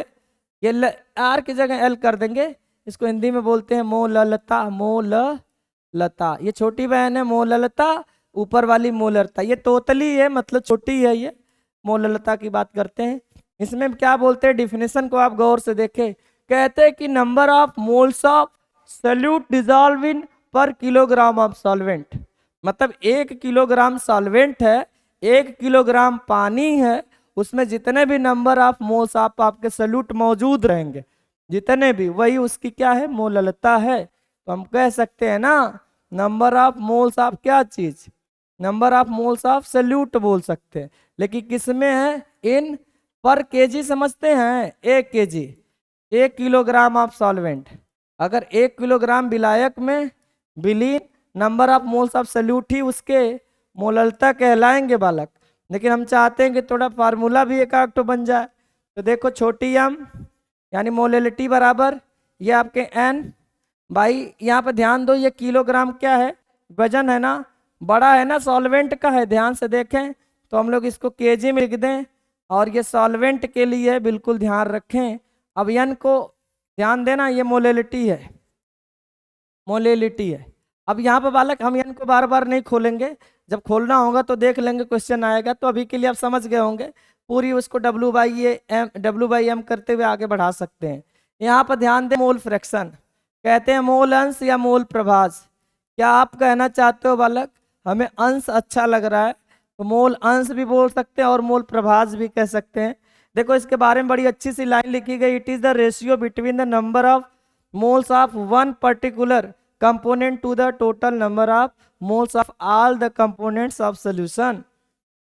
ये आर की जगह एल कर देंगे, इसको हिंदी में बोलते हैं मोललता। मोललता ये छोटी बहन है, मोललता ऊपर वाली मोलरता, ये तोतली है मतलब छोटी है, ये मोललता की बात करते हैं। इसमें क्या बोलते हैं, डिफिनेशन को आप गौर से देखें। कहते हैं कि number of moles of solute dissolve in पर किलोग्राम ऑफ सॉल्वेंट। मतलब 1 किलोग्राम सॉल्वेंट है, 1 किलोग्राम पानी है, उसमें जितने भी नंबर ऑफ मोल्स आपके सॉल्यूट मौजूद रहेंगे, जितने भी, वही उसकी क्या है, मोललता है। तो हम कह सकते हैं ना नंबर ऑफ मोल्स ऑफ क्या चीज, number of moles of solute बोल सकते हैं। लेकिन किसमें है? इन पर केजी समझते हैं, 1 kg, 1 किलोग्राम ऑफ सॉल्वेंट। अगर 1 किलोग्राम विलायक में विलीन number of moles of solute ही उसके मोललता कहलाएंगे बालक। लेकिन हम चाहते हैं कि थोड़ा फार्मूला भी एक आध तो बन जाए। तो देखो छोटी एम यानी मोललिटी बराबर ये आपके एन भाई, यहाँ पे ध्यान दो, ये किलोग्राम क्या है, वजन है ना, बड़ा है ना, सॉल्वेंट का है, ध्यान से देखें। तो हम लोग इसको केजी में लिख दें और ये सॉल्वेंट के लिए बिल्कुल ध्यान रखें। अब एन को ध्यान देना, ये मोललिटी है, मोललिटी है। अब यहाँ पर बालक हम एन को बार बार नहीं खोलेंगे, जब खोलना होगा तो देख लेंगे, क्वेश्चन आएगा। तो अभी के लिए आप समझ गए होंगे, पूरी उसको डब्ल्यू बाई एम करते हुए आगे बढ़ा सकते हैं। यहाँ पर ध्यान दें, मोल फ्रैक्शन कहते हैं, मोल अंश या मोल प्रभाज। क्या आप कहना चाहते हो बालक हमें अंश अच्छा लग रहा है, तो मोल अंश भी बोल सकते हैं और मोल प्रभाज भी कह सकते हैं। देखो इसके बारे में बड़ी अच्छी सी लाइन लिखी गई, it is the ratio between the number of moles of one particular component to the total number of moles of all the components of solution.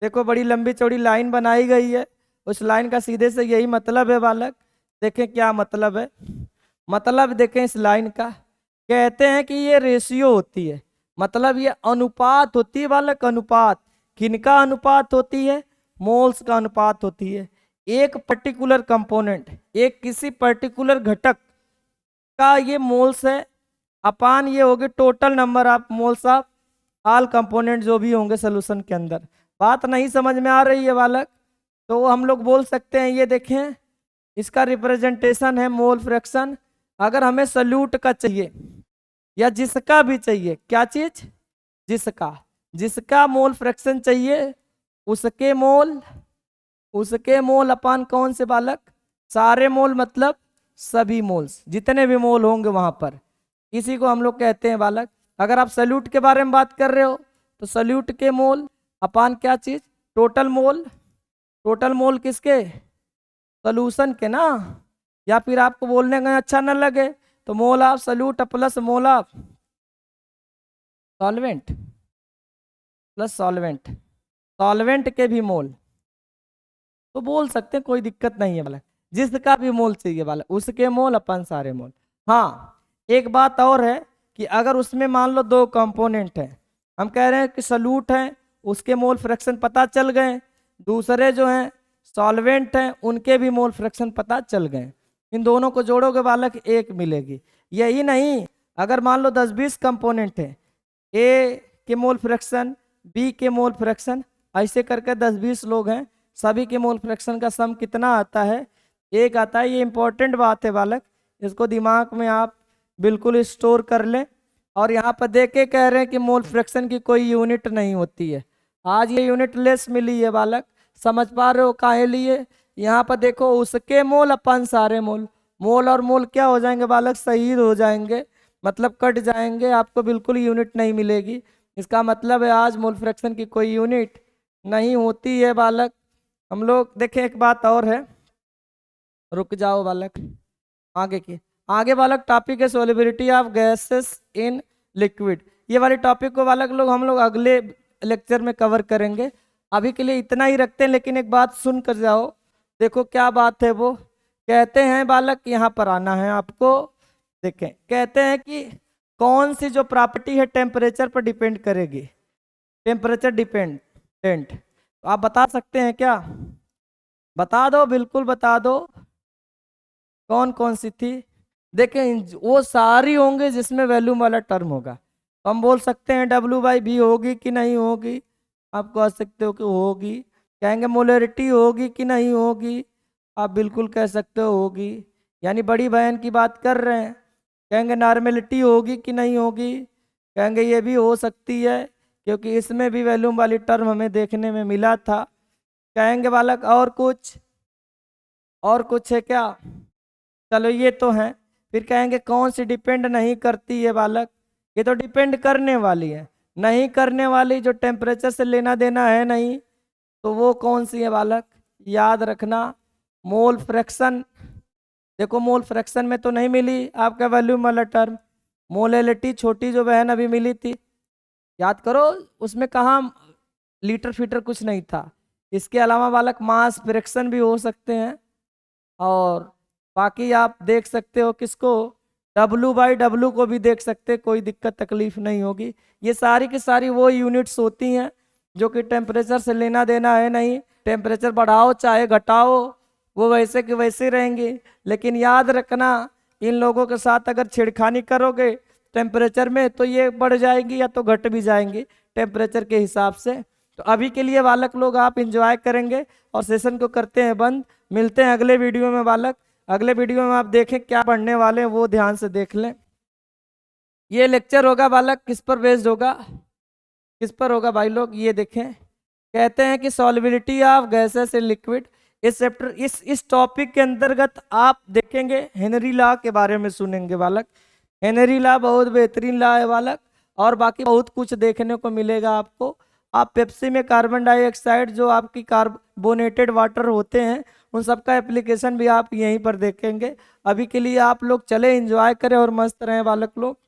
देखो बड़ी लंबी चौड़ी लाइन बनाई गई है, उस लाइन का सीधे से यही मतलब है बालक। देखें क्या मतलब है, मतलब देखें इस लाइन का, कहते हैं कि ये रेशियो होती है, मतलब ये अनुपात होती है बालक। अनुपात किनका अनुपात होती है? मोल्स का अनुपात होती है। एक पर्टिकुलर कंपोनेंट, एक किसी पर्टिकुलर घटक का ये मोल्स है, अपान ये होगी total number of moles of all component जो भी होंगे सोल्यूशन के अंदर। बात नहीं समझ में आ रही है बालक? तो हम लोग बोल सकते हैं, ये देखें इसका रिप्रेजेंटेशन है मोल फ्रैक्शन। अगर हमें सॉल्यूट का चाहिए या जिसका भी चाहिए, क्या चीज, जिसका मोल फ्रैक्शन चाहिए, उसके मोल अपान कौन से बालक, सारे मोल मतलब सभी मोल्स, जितने भी मोल होंगे वहां पर, इसी को हम लोग कहते हैं बालक। अगर आप सल्यूट के बारे में बात कर रहे हो तो सल्यूट के मोल अपान क्या चीज, टोटल मोल। टोटल मोल किसके, सोल्यूशन के ना। या फिर आपको बोलने का अच्छा न लगे तो mole of solute plus mole of solvent, plus solvent, solvent के भी मोल तो बोल सकते हैं, कोई दिक्कत नहीं है बालक। जिसका भी मोल चाहिए बालक उसके मोल अपन सारे मोल। हाँ एक बात और है कि अगर उसमें मान लो दो कंपोनेंट हैं, हम कह रहे हैं कि सल्यूट है उसके मोल फ्रैक्शन पता चल गए, दूसरे जो हैं सॉल्वेंट हैं उनके भी मोल फ्रैक्शन पता चल गए, इन दोनों को जोड़ोगे बालक एक मिलेगी। यही नहीं, अगर मान लो 10-20 कंपोनेंट है, ए के मोल फ्रैक्शन, बी के मोल फ्रैक्शन, ऐसे करके 10-20 लोग हैं, सभी के मोल फ्रैक्शन का सम कितना आता है, एक आता है। ये इंपॉर्टेंट बात है बालक, इसको दिमाग में आप बिल्कुल स्टोर कर लें। और यहाँ पर देख के कह रहे हैं कि मोल फ्रैक्शन की कोई यूनिट नहीं होती है, आज ये यूनिट लेस मिली है बालक, समझ पा रहे हो काहे लिए। यहाँ पर देखो उसके मोल अपन सारे मोल, मोल और मोल क्या हो जाएंगे बालक, शहीद हो जाएंगे, मतलब कट जाएंगे, आपको बिल्कुल यूनिट नहीं मिलेगी। इसका मतलब है आज मोल फ्रैक्शन की कोई यूनिट नहीं होती है बालक। हम लोग देखें एक बात और है, रुक जाओ बालक, आगे की आगे बालक टॉपिक है solubility of gases in liquid. ये वाले टॉपिक को बालक लोग हम लोग अगले लेक्चर में कवर करेंगे, अभी के लिए इतना ही रखते हैं। लेकिन एक बात सुन कर जाओ, देखो क्या बात है, वो कहते हैं बालक यहाँ पर आना है आपको, देखें कहते हैं कि कौन सी जो प्रॉपर्टी है टेम्परेचर पर डिपेंड करेगी, टेम्परेचर डिपेंडेंट, तो आप बता सकते हैं क्या, बता दो बिल्कुल बता दो, कौन कौन सी थी। देखें वो सारी होंगे जिसमें वैल्यूम वाला टर्म होगा, तो हम बोल सकते हैं W/V होगी कि नहीं होगी, आप कह सकते हो कि होगी, कहेंगे मोलरिटी होगी कि नहीं होगी, आप बिल्कुल कह सकते हो होगी, यानी बड़ी बहन की बात कर रहे हैं। कहेंगे नॉर्मेलिटी होगी कि नहीं होगी, कहेंगे ये भी हो सकती है क्योंकि इसमें भी वैल्यूम वाली टर्म हमें देखने में मिला था। कहेंगे बालक और कुछ है क्या, चलो ये तो है। फिर कहेंगे कौन सी डिपेंड नहीं करती है बालक, ये तो डिपेंड करने वाली है, नहीं करने वाली जो टेम्परेचर से लेना देना है नहीं, तो वो कौन सी है बालक, याद रखना मोल फ्रैक्शन। देखो मोल फ्रैक्शन में तो नहीं मिली आपका वैल्यूम वाला टर्म, मोलैलिटी छोटी जो बहन अभी मिली थी, याद करो उसमें कहाँ लीटर फीटर कुछ नहीं था। इसके अलावा बालक मास फ्रैक्शन भी हो सकते हैं, और बाकी आप देख सकते हो किसको, W/W को भी देख सकते, कोई दिक्कत तकलीफ नहीं होगी। ये सारी की सारी वो यूनिट्स होती हैं जो कि टेम्परेचर से लेना देना है नहीं, टेम्परेचर बढ़ाओ चाहे घटाओ वो वैसे के वैसे रहेंगे। लेकिन याद रखना इन लोगों के साथ अगर छेड़खानी करोगे टेम्परेचर में तो ये बढ़ जाएगी या तो घट भी जाएंगी टेम्परेचर के हिसाब से। तो अभी के लिए बालक लोग आप इंजॉय करेंगे और सेशन को करते हैं बंद, मिलते हैं अगले वीडियो में बालक। अगले वीडियो में आप देखें क्या पढ़ने वाले हैं वो ध्यान से देख लें। ये लेक्चर होगा बालक किस पर बेस्ड होगा, किस पर होगा भाई लोग, ये देखें कहते हैं कि solubility of gases in liquid. इस चैप्टर इस टॉपिक के अंतर्गत आप देखेंगे हेनरी लॉ के बारे में सुनेंगे बालक। हेनरी लॉ बहुत बेहतरीन लॉ है बालक, और बाकी बहुत कुछ देखने को मिलेगा आपको। आप पेप्सी में कार्बन डाइऑक्साइड जो आपकी कार्बोनेटेड वाटर होते हैं उन सब का एप्लीकेशन भी आप यहीं पर देखेंगे। अभी के लिए आप लोग चले एंजॉय करें और मस्त रहें बालक लोग।